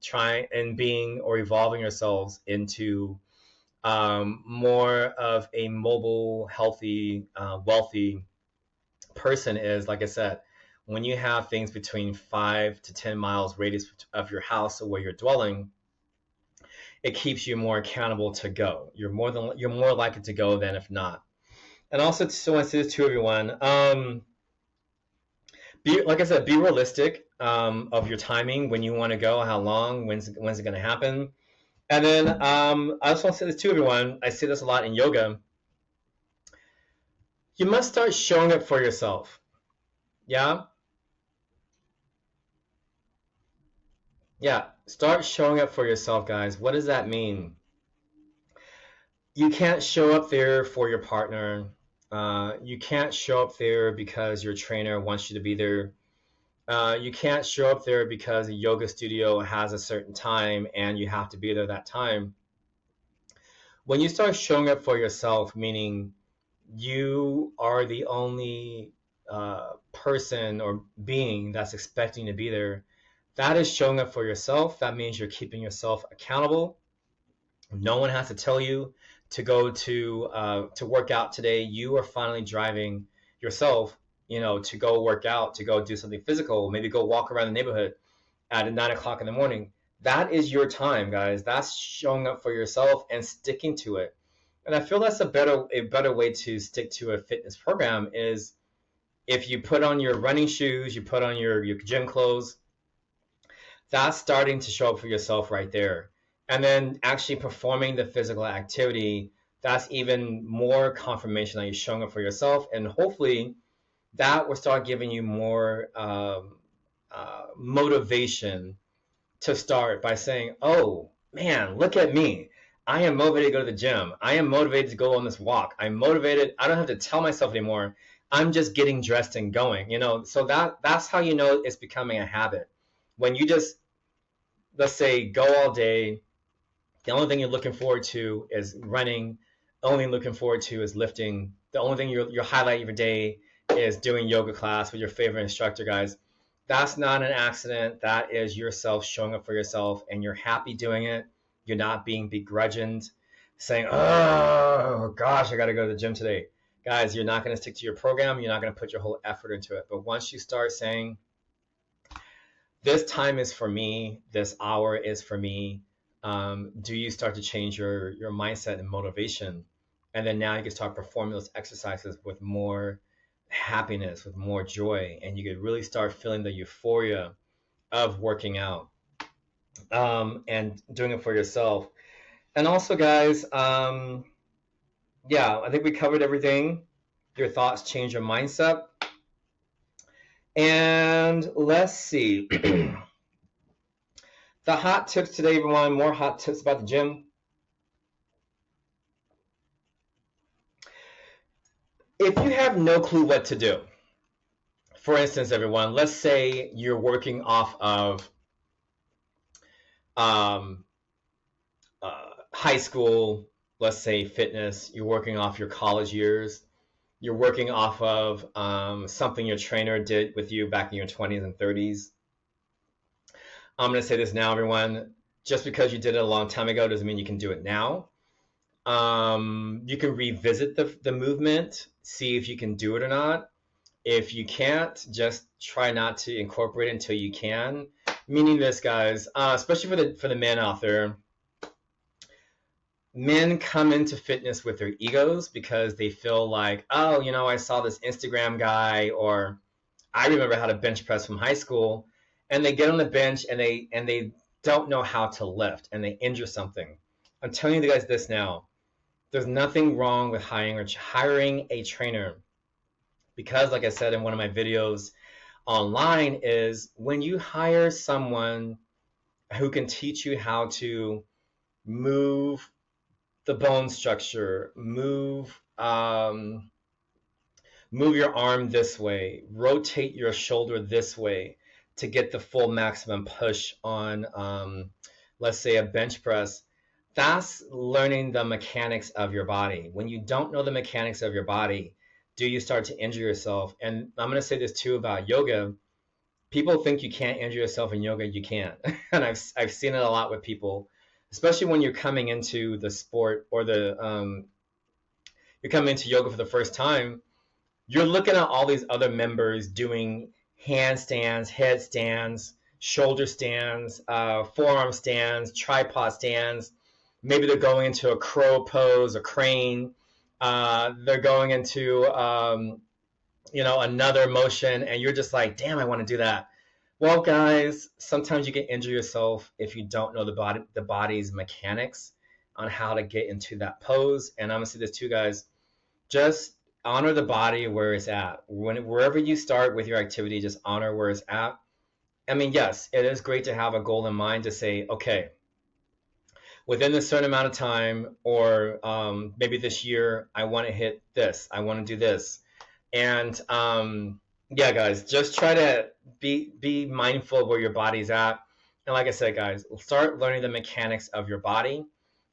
trying and being or evolving yourselves into more of a mobile, healthy, wealthy person. Is, like I said, when you have things between 5 to 10 miles radius of your house or where you're dwelling, it keeps you more accountable to go. You're more likely to go than if not. And also, so I want to say this to everyone. Like I said, be realistic of your timing, when you want to go, how long, when's it going to happen. And then I also want to say this to everyone. I say this a lot in yoga. You must start showing up for yourself. Yeah? Yeah, start showing up for yourself, guys. What does that mean? You can't show up there for your partner. You can't show up there because your trainer wants you to be there. You can't show up there because a yoga studio has a certain time and you have to be there that time. When you start showing up for yourself, meaning you are the only person or being that's expecting to be there, that is showing up for yourself. That means you're keeping yourself accountable. No one has to tell you to go to work out today. You are finally driving yourself, to go work out, to go do something physical, maybe go walk around the neighborhood at 9 o'clock in the morning. That is your time, guys. That's showing up for yourself and sticking to it. And I feel that's a better way to stick to a fitness program is if you put on your running shoes, you put on your gym clothes, that's starting to show up for yourself right there. And then actually performing the physical activity, that's even more confirmation that you're showing up for yourself. And hopefully that will start giving you more motivation to start by saying, oh man, look at me. I am motivated to go to the gym. I am motivated to go on this walk. I'm motivated. I don't have to tell myself anymore. I'm just getting dressed and going, so that's how you know it's becoming a habit. When you just, let's say, go all day, the only thing you're looking forward to is running. The only thing you're looking forward to is lifting. The only thing your highlight of your day is doing yoga class with your favorite instructor, guys. That's not an accident. That is yourself showing up for yourself, and you're happy doing it. You're not being begrudged, saying, oh, gosh, I got to go to the gym today. Guys, you're not going to stick to your program. You're not going to put your whole effort into it. But once you start saying, this time is for me, this hour is for me. Do you start to change your mindset and motivation? And then now you can start performing those exercises with more happiness, with more joy, and you could really start feeling the euphoria of working out, and doing it for yourself. And also, guys, yeah, I think we covered everything. Your thoughts change your mindset. And let's see. The hot tips today, everyone. More hot tips about the gym. If you have no clue what to do, for instance, everyone, let's say you're working off of um, high school, let's say fitness, you're working off your college years, you're working off of something your trainer did with you back in your 20s and 30s. I'm going to say this now, everyone. Just because you did it a long time ago doesn't mean you can do it now. You can revisit the movement, see if you can do it or not. If you can't, just try not to incorporate it until you can. Meaning this, guys, especially for the men out there, men come into fitness with their egos because they feel like, oh, I saw this Instagram guy, or I remember how to bench press from high school, and they get on the bench and they don't know how to lift and they injure something. I'm telling you guys this now. There's nothing wrong with hiring a trainer, because like I said in one of my videos online, is when you hire someone who can teach you how to move the bone structure, move your arm this way, rotate your shoulder this way to get the full maximum push on, let's say, a bench press. That's learning the mechanics of your body. When you don't know the mechanics of your body, do you start to injure yourself? And I'm going to say this too about yoga. People think you can't injure yourself in yoga. You can't. And I've seen it a lot with people, especially when you're coming into the sport, or you're coming into yoga for the first time. You're looking at all these other members doing handstands, headstands, shoulder stands, forearm stands, tripod stands. Maybe they're going into a crow pose, a crane. They're going into another motion, and you're just like, damn, I want to do that. Well, guys, sometimes you can injure yourself if you don't know the body's mechanics on how to get into that pose. And I'm gonna say this too, guys. Just honor the body where it's at. Wherever you start with your activity, just honor where it's at. I mean, yes, it is great to have a goal in mind to say, okay, within a certain amount of time, or maybe this year, I want to hit this. I want to do this. And yeah, guys, just try to be mindful of where your body's at. And like I said, guys, start learning the mechanics of your body.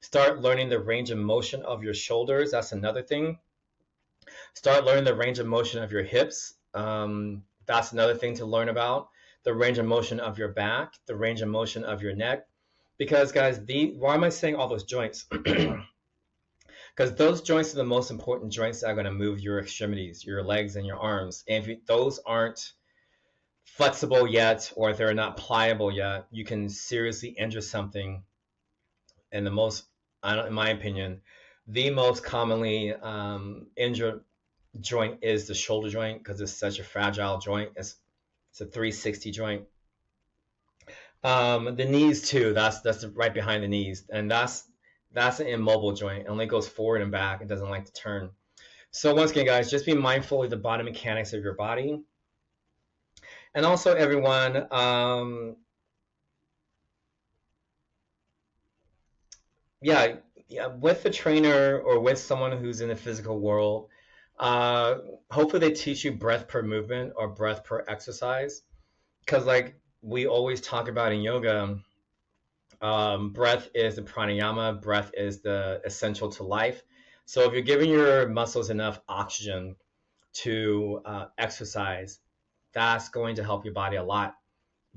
Start learning the range of motion of your shoulders. That's another thing. Start learning the range of motion of your hips. That's another thing to learn about. The range of motion of your back, the range of motion of your neck. Because, guys, why am I saying all those joints? Because those joints are the most important joints that are going to move your extremities, your legs and your arms. And if those aren't flexible yet, or if they're not pliable yet, you can seriously injure something. And in my opinion, the most commonly injured joint is the shoulder joint, because it's such a fragile joint. It's a 360 joint. The knees too. That's right behind the knees, and that's an immobile joint. It only goes forward and back. It doesn't like to turn. So once again, guys, just be mindful of the body mechanics of your body. And also, everyone, yeah, with the trainer or with someone who's in the physical world, hopefully they teach you breath per movement or breath per exercise. Because like we always talk about in yoga, breath is the pranayama, breath is the essential to life. So if you're giving your muscles enough oxygen to exercise, that's going to help your body a lot.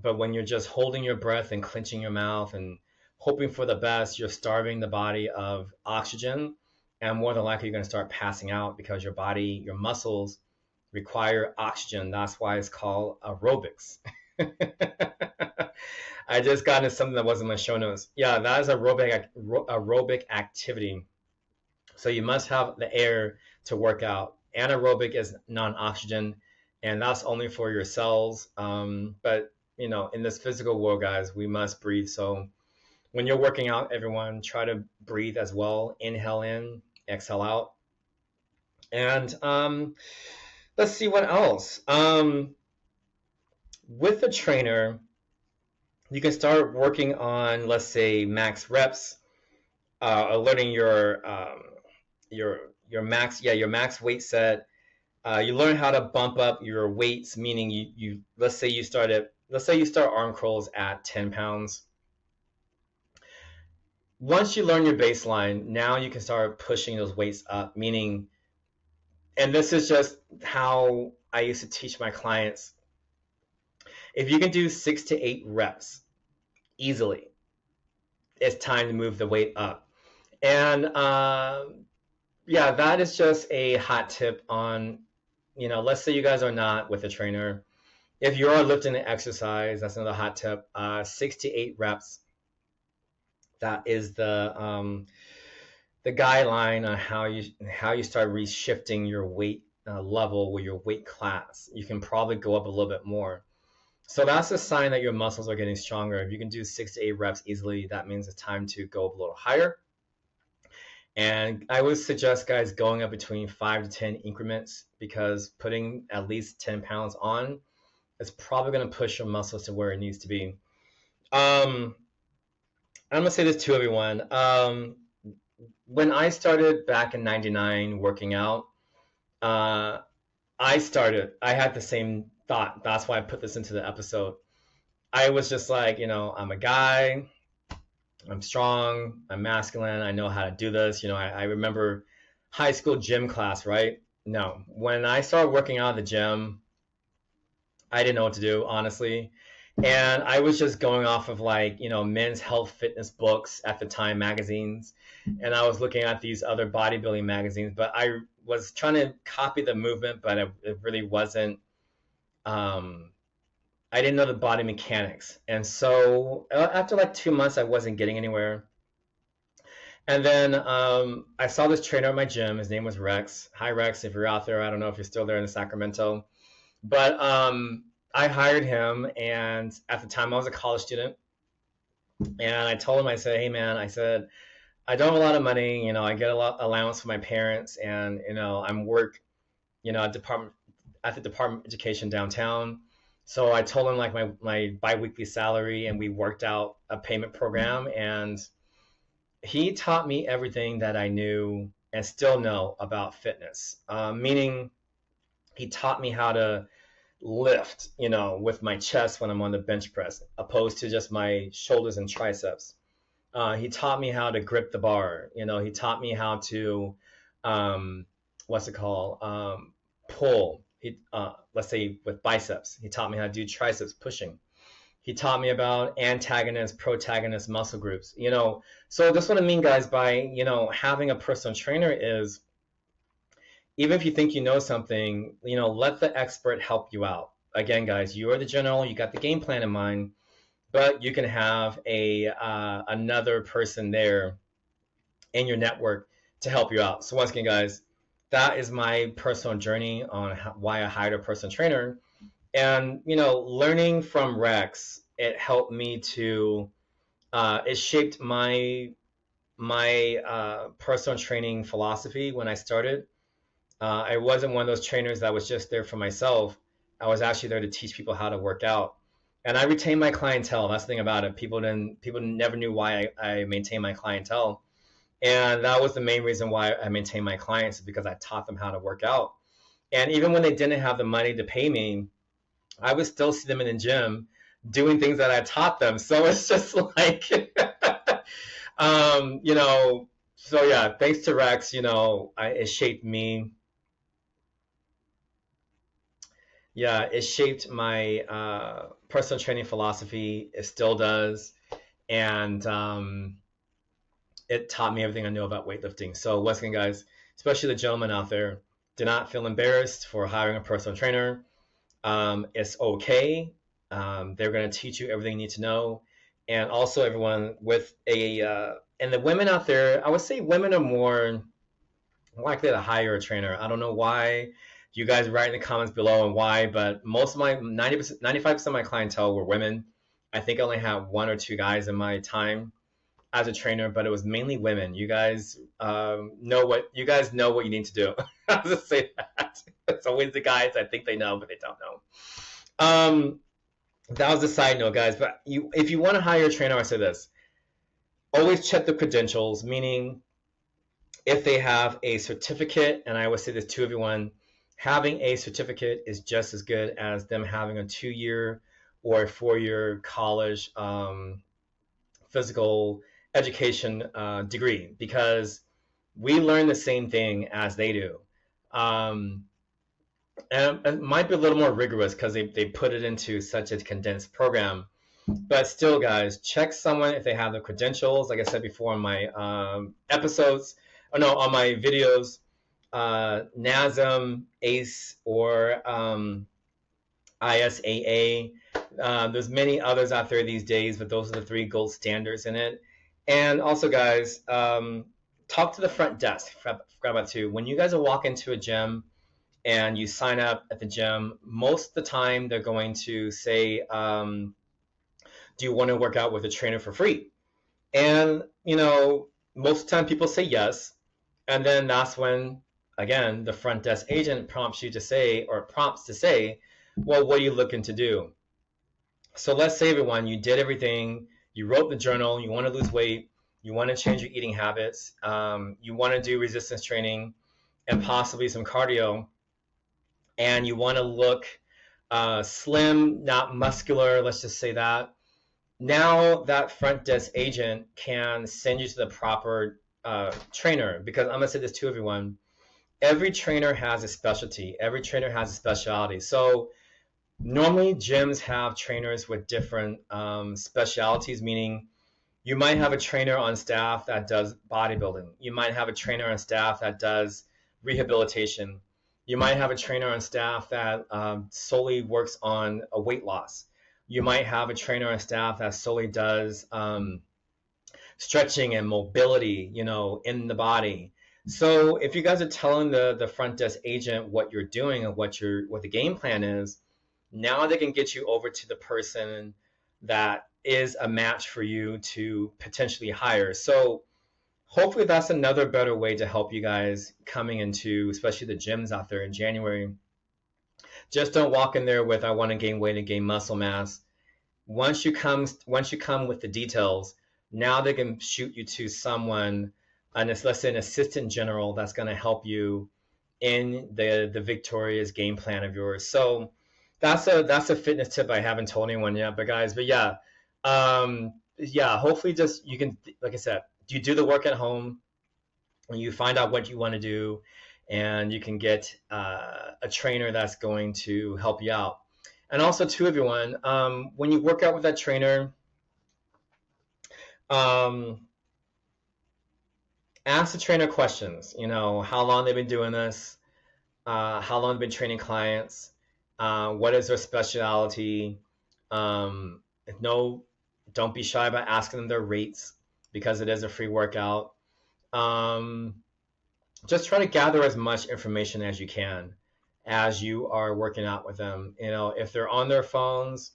But when you're just holding your breath and clenching your mouth and hoping for the best, you're starving the body of oxygen, and more than likely you're going to start passing out, because your muscles require oxygen. That's why it's called aerobics. I just got into something that wasn't my show notes. Yeah, that is aerobic activity. So you must have the air to work out. Anaerobic is non-oxygen, and that's only for your cells. But in this physical world, guys, we must breathe. So when you're working out, everyone try to breathe as well. Inhale in, exhale out, and let's see what else. With the trainer, you can start working on, let's say, max reps, learning your your max weight set. You learn how to bump up your weights, meaning you let's say you start arm curls at 10 pounds. Once you learn your baseline, now you can start pushing those weights up, meaning, and this is just how I used to teach my clients, if you can do 6 to 8 reps easily, it's time to move the weight up. And yeah, that is just a hot tip on, let's say you guys are not with a trainer. If you are lifting and exercise, that's another hot tip. 6 to 8 reps. That is the guideline on how you start reshifting your weight level with your weight class. You can probably go up a little bit more. So that's a sign that your muscles are getting stronger. If you can do 6 to 8 reps easily, that means it's time to go up a little higher. And I would suggest guys going up between 5 to 10 increments, because putting at least 10 pounds on is probably going to push your muscles to where it needs to be. I'm going to say this to everyone. When I started back in '99 working out, I had the same thought. That's why I put this into the episode. I was just like, I'm a guy, I'm strong, I'm masculine, I know how to do this. I remember high school gym class, right? No, when I started working out at the gym, I didn't know what to do, honestly. And I was just going off of men's health fitness books at the time, magazines. And I was looking at these other bodybuilding magazines, but I was trying to copy the movement, but it really wasn't. I didn't know the body mechanics. And so after 2 months, I wasn't getting anywhere. And then I saw this trainer at my gym. His name was Rex. Hi, Rex. If you're out there, I don't know if you're still there in Sacramento. But I hired him, and at the time I was a college student. And I told him, I said, hey, man, I said, I don't have a lot of money. I get a lot allowance from my parents, and, I'm work, at the Department of Education downtown. So I told him my biweekly salary, and we worked out a payment program, and he taught me everything that I knew and still know about fitness. Meaning, he taught me how to lift, with my chest when I'm on the bench press, opposed to just my shoulders and triceps. He taught me how to grip the bar. He taught me how to, what's it called? Pull. Let's say with biceps. He taught me how to do triceps pushing. He taught me about antagonist, protagonist muscle groups. So that's what I mean, guys, by, having a personal trainer is, even if you think you know something, let the expert help you out. Again, guys, you are the general, you got the game plan in mind, but you can have another person there in your network to help you out. So once again, guys, that is my personal journey on why I hired a personal trainer. And, learning from Rex, it helped me to, it shaped my personal training philosophy when I started. I wasn't one of those trainers that was just there for myself. I was actually there to teach people how to work out. And I retained my clientele. That's the thing about it. People never knew why I maintained my clientele. And that was the main reason why I maintained my clients, because I taught them how to work out. And even when they didn't have the money to pay me, I would still see them in the gym doing things that I taught them. So it's just like, so yeah, thanks to Rex, it shaped me. Yeah, it shaped my personal training philosophy. It still does. And it taught me everything I know about weightlifting. So once again, guys, especially the gentlemen out there, do not feel embarrassed for hiring a personal trainer. It's okay. They're going to teach you everything you need to know. And also everyone with and the women out there, I would say women are more likely to hire a trainer. I don't know why. You guys write in the comments below and why, but most of my 90%, 95% of my clientele were women. I think I only had one or two guys in my time as a trainer, but it was mainly women. You guys know what you need to do. I'll just say that. It's always the guys I think they know, but they don't know. That was a side note, guys. But if you want to hire a trainer, I say this: always check the credentials, meaning if they have a certificate, and I always say this to everyone, having a certificate is just as good as them having a 2-year or a 4-year college physical education degree, because we learn the same thing as they do. And it might be a little more rigorous because they put it into such a condensed program. But still, guys, check someone if they have the credentials. Like I said before on my episodes, or no, on my videos, NASM, ACE, or ISAA. There's many others out there these days, but those are the 3 gold standards in it. And also, guys, talk to the front desk. Forgot about too. When you guys are walking into a gym and you sign up at the gym, most of the time they're going to say, do you want to work out with a trainer for free? And, most of the time people say yes. And then that's when, again, the front desk agent prompts to say, well, what are you looking to do? So let's say, everyone, you did everything. You wrote the journal. You want to lose weight. You want to change your eating habits. You want to do resistance training and possibly some cardio. And you want to look slim, not muscular, let's just say that. Now that front desk agent can send you to the proper trainer, because I'm going to say this to everyone. Every trainer has a specialty. Every trainer has a specialty. So normally gyms have trainers with different specialties, meaning you might have a trainer on staff that does bodybuilding. You might have a trainer on staff that does rehabilitation. You might have a trainer on staff that solely works on a weight loss. You might have a trainer on staff that solely does stretching and mobility, in the body. So if you guys are telling the front desk agent what you're doing and what the game plan is, now they can get you over to the person that is a match for you to potentially hire. So hopefully that's another better way to help you guys coming into, especially the gyms out there in January. Just don't walk in there with, I want to gain weight and gain muscle mass. Once you come with the details, now they can shoot you to someone, let's say an assistant general, that's going to help you in the victorious game plan of yours. So that's a fitness tip I haven't told anyone yet, but yeah, hopefully just you can, like I said, you do the work at home, and you find out what you want to do, and you can get a trainer that's going to help you out. And also, to everyone, when you work out with that trainer, ask the trainer questions. How long they've been doing this, how long they've been training clients, what is their specialty. No, don't be shy about asking them their rates, because it is a free workout. Just try to gather as much information as you can as you are working out with them. If they're on their phones,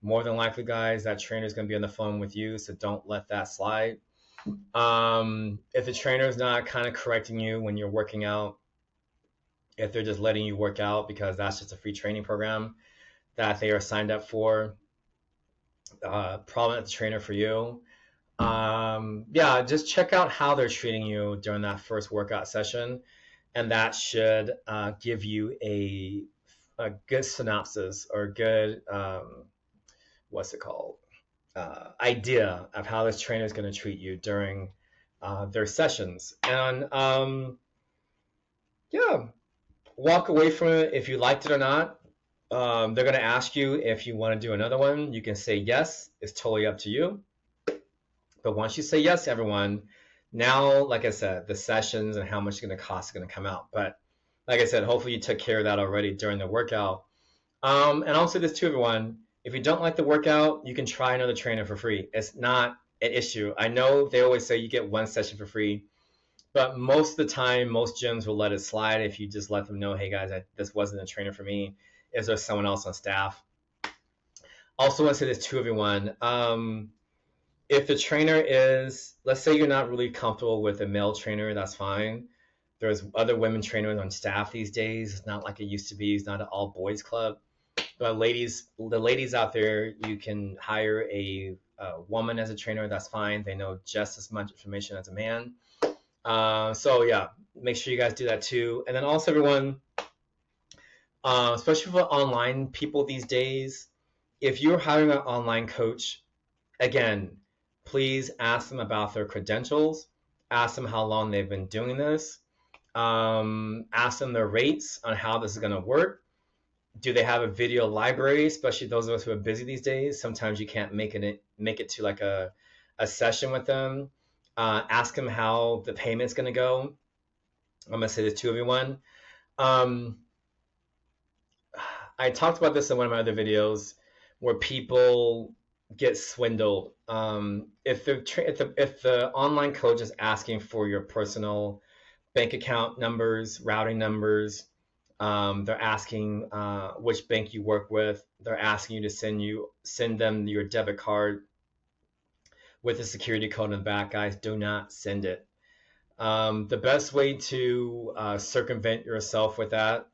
more than likely, guys, that trainer is going to be on the phone with you, so don't let that slide. If the trainer is not kind of correcting you when you're working out, if they're just letting you work out because that's just a free training program that they are signed up for, probably not the trainer for you. Just check out how they're treating you during that first workout session, and that should give you a good synopsis or good idea of how this trainer is going to treat you during their sessions. And walk away from it if you liked it or not. They're going to ask you if you want to do another one. You can say yes. It's totally up to you. But once you say yes, everyone, now, like I said, the sessions and how much it's going to cost is going to come out. But like I said, hopefully you took care of that already during the workout. And also this to everyone, If you don't like the workout, you can try another trainer for free. It's not an issue. I know they always say you get one session for free, but most of the time, most gyms will let it slide if you just let them know, hey guys, this wasn't a trainer for me. Is there someone else on staff? Also, want to say this to everyone. If the trainer is, let's say you're not really comfortable with a male trainer, that's fine. There's other women trainers on staff these days. It's not like it used to be. It's not an all boys club. But the ladies out there, you can hire a woman as a trainer. That's fine. They know just as much information as a man. So yeah, make sure you guys do that too. And then also everyone, especially for online people these days, if you're hiring an online coach, again, please ask them about their credentials. Ask them how long they've been doing this. Ask them their rates on how this is going to work. Do they have a video library, especially those of us who are busy these days? Sometimes you can't make it to like a session with them. Ask them how the payment's going to go. I'm going to say this to everyone. I talked about this in one of my other videos where people get swindled. If the online coach is asking for your personal bank account numbers, routing numbers, they're asking which bank you work with. They're asking you to send them your debit card with a security code in the back. Guys, do not send it. The best way to circumvent yourself with that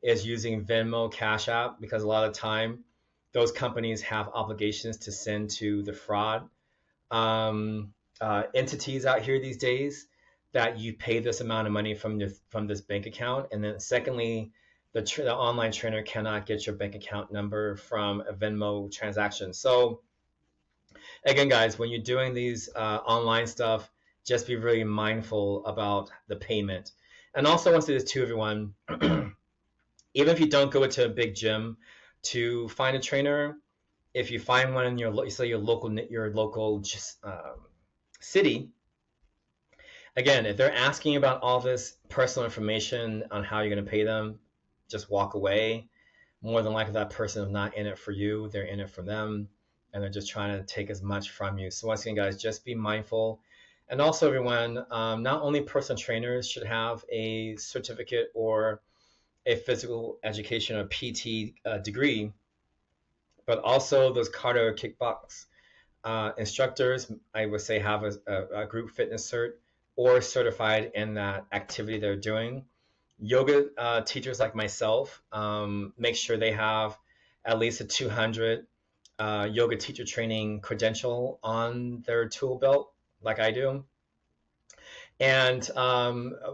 is using Venmo, Cash App, because a lot of the time those companies have obligations to send to the fraud entities out here these days, that you pay this amount of money from this bank account. And then secondly, the online trainer cannot get your bank account number from a Venmo transaction. So again, guys, when you're doing these online stuff, just be really mindful about the payment. And also, I want to say this to everyone. Even if you don't go into a big gym to find a trainer, if you find one in your local city, again, if they're asking about all this personal information on how you're going to pay them, just walk away. More than likely, that person is not in it for you. They're in it for them, and they're just trying to take as much from you. So once again, guys, just be mindful. And also, everyone, not only personal trainers should have a certificate or a physical education or PT degree, but also those cardio or kickbox instructors, I would say, have a group fitness cert or certified in that activity they're doing. Yoga teachers like myself, make sure they have at least a 200 yoga teacher training credential on their tool belt, like I do. And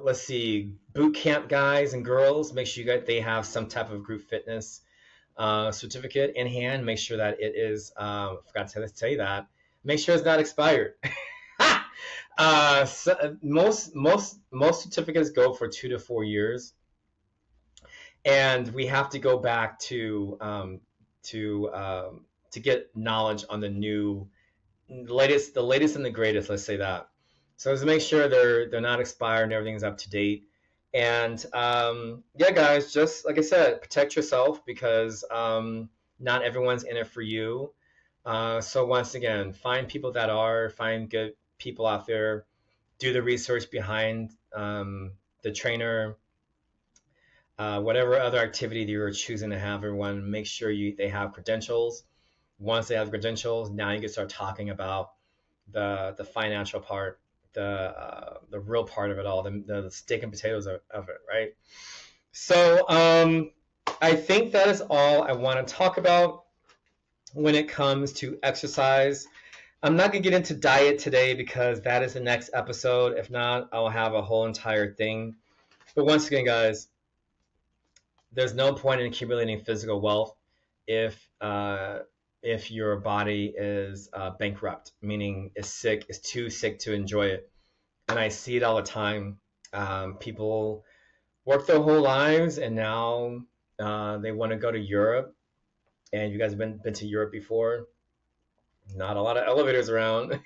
let's see, boot camp guys and girls, make sure they have some type of group fitness certificate in hand. Make sure that it is, forgot to tell you that, make sure it's not expired. So most certificates go for 2 to 4 years, and we have to go back to get knowledge on the latest and the greatest. Let's say that. So to make sure they're not expired and everything's up to date. And yeah, guys, just like I said, protect yourself, because not everyone's in it for you. So once again, find good people out there, do the research behind the trainer, whatever other activity that you're choosing to have. Everyone, make sure they have credentials. Once they have credentials, now you can start talking about the financial part, the real part of it all, the steak and potatoes of it, right? So I think that is all I want to talk about when it comes to exercise. I'm not going to get into diet today because that is the next episode. If not, I'll have a whole entire thing. But once again, guys, there's no point in accumulating physical wealth if your body is bankrupt, meaning is too sick to enjoy it. And I see it all the time. People work their whole lives, and now they want to go to Europe. And you guys have been to Europe before? Not a lot of elevators around.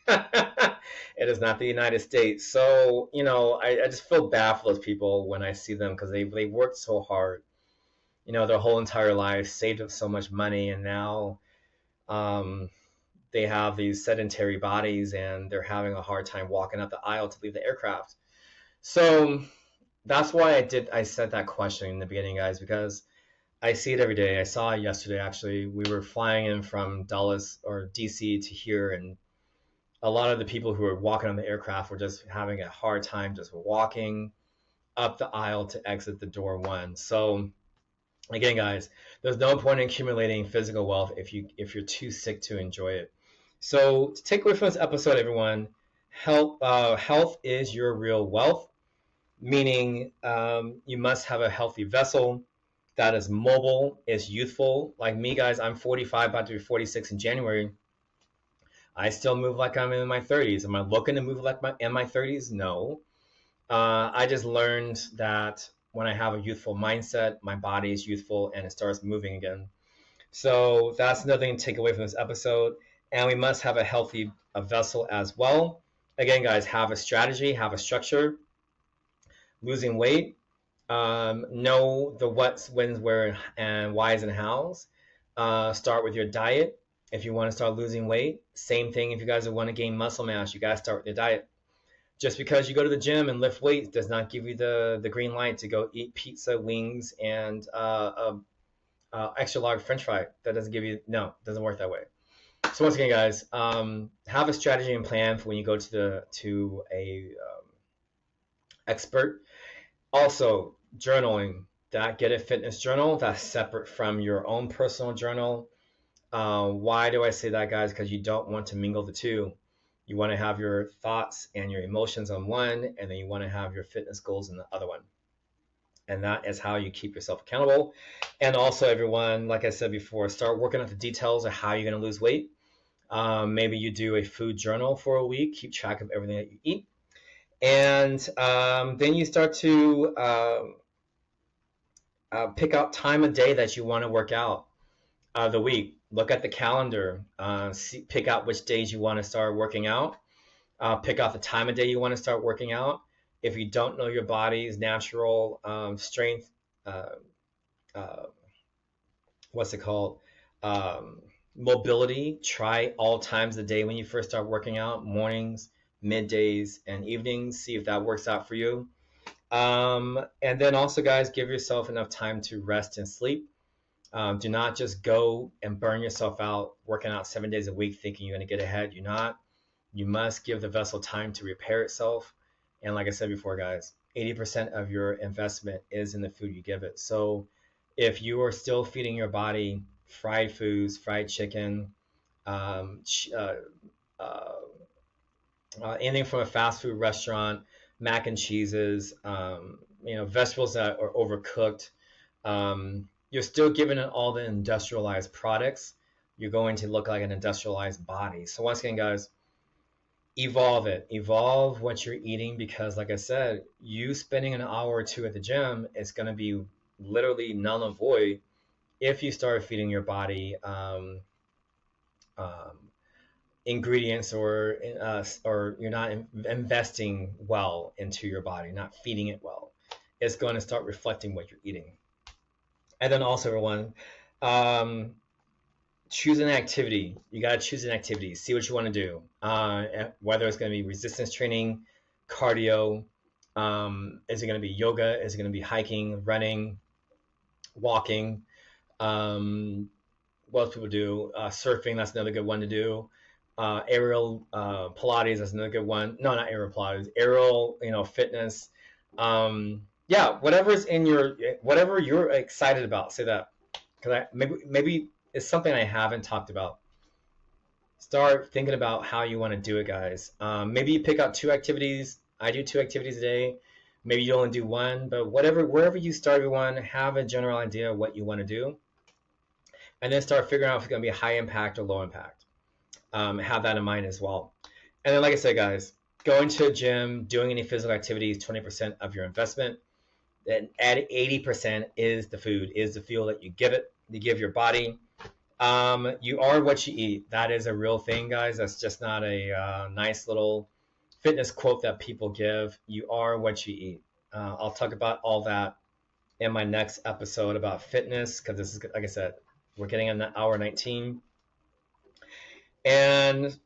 It is not the United States. So, I just feel bad for those people when I see them, because they worked so hard. their whole entire life, saved up so much money, and now um, they have these sedentary bodies and they're having a hard time walking up the aisle to leave the aircraft. So that's why I said that question in the beginning, guys, because I see it every day. I saw it yesterday, actually. We were flying in from Dallas or DC to here, and a lot of the people who were walking on the aircraft were just having a hard time just walking up the aisle to exit the door one. So again, guys, there's no point in accumulating physical wealth if you're too sick to enjoy it. So to take away from this episode, everyone, health is your real wealth, meaning you must have a healthy vessel that is mobile, is youthful. Like me, guys, I'm 45, about to be 46 in January. I still move like I'm in my 30s. Am I looking to move like in my 30s? No. I just learned that when I have a youthful mindset, my body is youthful and it starts moving again. So that's another thing to take away from this episode. And we must have a vessel as well. Again, guys, have a strategy, have a structure. Losing weight, know the what's, when's, where, and why's and how's. Start with your diet. If you want to start losing weight, same thing. If you guys want to gain muscle mass, you got to start with your diet. Just because you go to the gym and lift weights does not give you the green light to go eat pizza, wings, and extra large French fry. That doesn't give you, no, it doesn't work that way. So once again, guys, have a strategy and plan for when you go to a expert. Also, journaling. That Get It Fitness journal, that's separate from your own personal journal. Why do I say that, guys? Because you don't want to mingle the two. You want to have your thoughts and your emotions on one, and then you want to have your fitness goals in the other one. And that is how you keep yourself accountable. And also, everyone, like I said before, start working out the details of how you're going to lose weight. Maybe you do a food journal for a week, keep track of everything that you eat. And then you start to pick out time of day that you want to work out the week. Look at the calendar, pick out which days you want to start working out, pick out the time of day you want to start working out. If you don't know your body's natural strength, what's it called? Mobility, try all times of the day when you first start working out, mornings, middays, and evenings. See if that works out for you. And then also, guys, give yourself enough time to rest and sleep. Do not just go and burn yourself out working out 7 days a week thinking you're going to get ahead. You're not. You must give the vessel time to repair itself. And like I said before, guys, 80% of your investment is in the food you give it. So if you are still feeding your body fried foods, fried chicken, anything from a fast food restaurant, mac and cheeses, vegetables that are overcooked, you're still giving it all the industrialized products. You're going to look like an industrialized body. So once again, guys, evolve what you're eating, because like I said, you spending an hour or two at the gym is going to be literally null and void if you start feeding your body ingredients or you're not investing well into your body, not feeding it well. It's going to start reflecting what you're eating. And then also, everyone, choose an activity. You got to choose an activity. See what you want to do. Whether it's going to be resistance training, cardio, is it going to be yoga? Is it going to be hiking, running, walking? What else people do? Surfing, that's another good one to do. Aerial Pilates, that's another good one. No, not aerial Pilates. Aerial, fitness. Whatever you're excited about. Say that, because maybe it's something I haven't talked about. Start thinking about how you want to do it, guys. Maybe you pick out 2 activities. I do 2 activities a day. Maybe you only do 1, but wherever you start, everyone, have a general idea of what you want to do, and then start figuring out if it's going to be high impact or low impact. Have that in mind as well. And then, like I said, guys, going to a gym, doing any physical activity is 20% of your investment. And at 80% is the food, is the fuel that you give your body. You are what you eat. That is a real thing, guys. That's just not a nice little fitness quote that people give. You are what you eat. I'll talk about all that in my next episode about fitness, because this is, like I said, we're getting an hour 19. And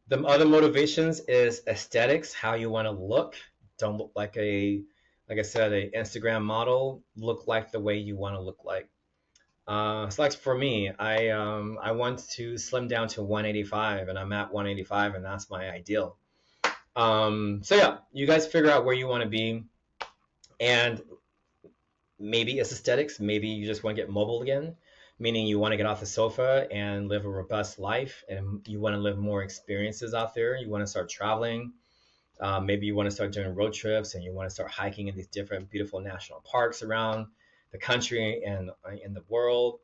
the other motivations is aesthetics, how you want to look. Don't look like like I said, a Instagram model. Look like the way you want to look like. So like for me, I want to slim down to 185, and I'm at 185, and that's my ideal. So yeah, you guys figure out where you want to be, and maybe it's aesthetics. Maybe you just want to get mobile again, meaning you want to get off the sofa and live a robust life, and you want to live more experiences out there. You want to start traveling. Maybe you want to start doing road trips, and you want to start hiking in these different beautiful national parks around the country and in the world.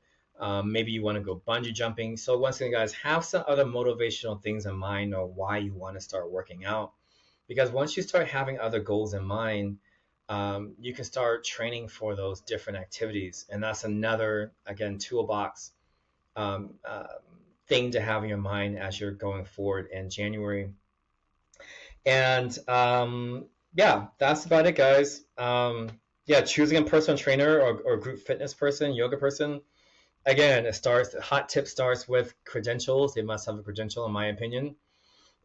Maybe you want to go bungee jumping. So once again, guys, have some other motivational things in mind or why you want to start working out. Because once you start having other goals in mind, you can start training for those different activities. And that's another, again, toolbox um, uh, thing to have in your mind as you're going forward in January. And yeah, that's about it, guys. Yeah, choosing a personal trainer or group fitness person, yoga person. Again, the hot tip starts with credentials. They must have a credential, in my opinion.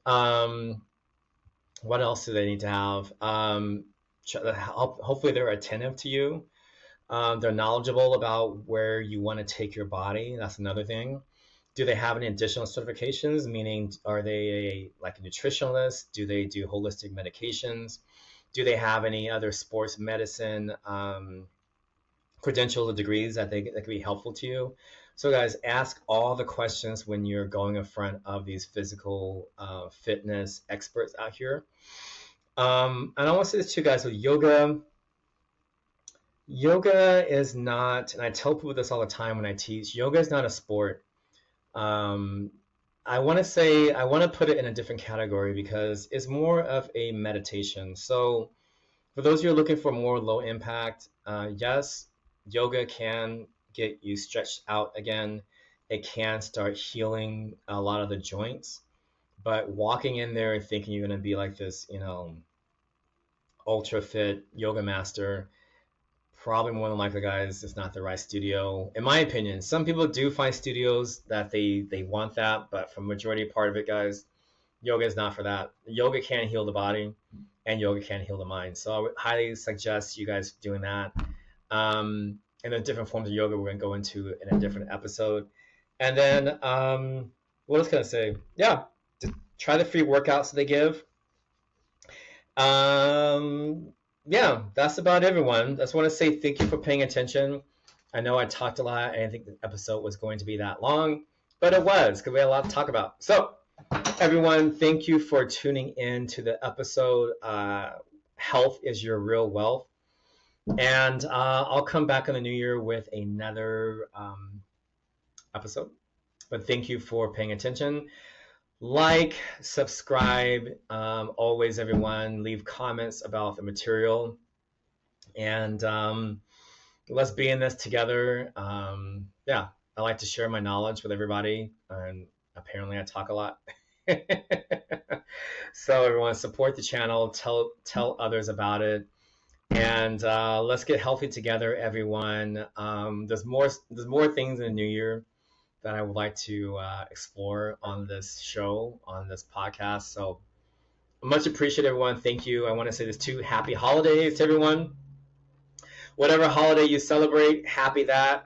Um, what else do they need to have? Hopefully, they're attentive to you. They're knowledgeable about where you want to take your body. That's another thing. Do they have any additional certifications? Meaning, are they like a nutritionalist? Do they do holistic medications? Do they have any other sports medicine credentials or degrees that could be helpful to you? So, guys, ask all the questions when you're going in front of these physical fitness experts out here. And I want to say this too, guys. So, yoga is not, and I tell people this all the time when I teach. Yoga is not a sport. Um, I want to put it in a different category because it's more of a meditation. So, for those of you who are looking for more low impact, yes, yoga can get you stretched out again. It can start healing a lot of the joints. But walking in there and thinking you're going to be like this, ultra fit yoga master, probably more than likely, guys, it's not the right studio. In my opinion, some people do find studios that they want that, but for majority part of it, guys, yoga is not for that. Yoga can heal the body, and yoga can heal the mind. So I would highly suggest you guys doing that. And the different forms of yoga we're gonna go into in a different episode. And then what else can I say? Yeah, try the free workouts that they give. Yeah, that's about everyone. I just want to say thank you for paying attention. I know I talked a lot. I didn't think the episode was going to be that long, but it was because we had a lot to talk about. So, everyone, thank you for tuning in to the episode. Health is your real wealth. And I'll come back in the new year with another episode. But thank you for paying attention. Like, subscribe, always, everyone. Leave comments about the material. And let's be in this together. Yeah, I like to share my knowledge with everybody. And apparently, I talk a lot. So, everyone, support the channel. Tell others about it. And let's get healthy together, everyone. There's more things in the new year that I would like to explore on this show, on this podcast. So much appreciated, everyone. Thank you. I want to say this too. Happy holidays to everyone. Whatever holiday you celebrate, happy that.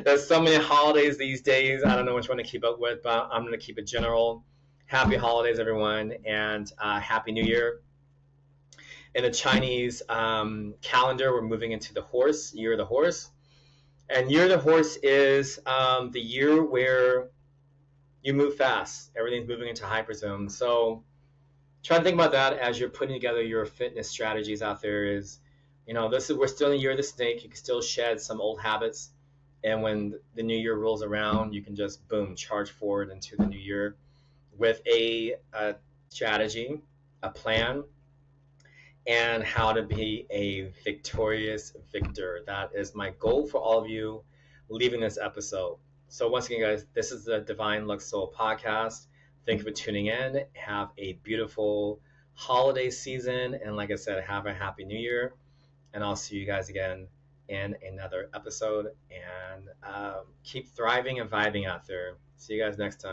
There's so many holidays these days. I don't know which one to keep up with, but I'm going to keep it general. Happy holidays, everyone, and Happy New Year. In the Chinese calendar, we're moving into the year of the horse. And year of the horse is the year where you move fast. Everything's moving into hyperzone. So try to think about that as you're putting together your fitness strategies out there. We're still in the year of the snake. You can still shed some old habits. And when the new year rolls around, you can just, boom, charge forward into the new year with a strategy, a plan, and how to be a victorious victor. That is my goal for all of you leaving this episode. So once again, guys, this is the Divine Lux Soul podcast. Thank you for tuning in. Have a beautiful holiday season. And like I said, have a happy new year. And I'll see you guys again in another episode. And keep thriving and vibing out there. See you guys next time.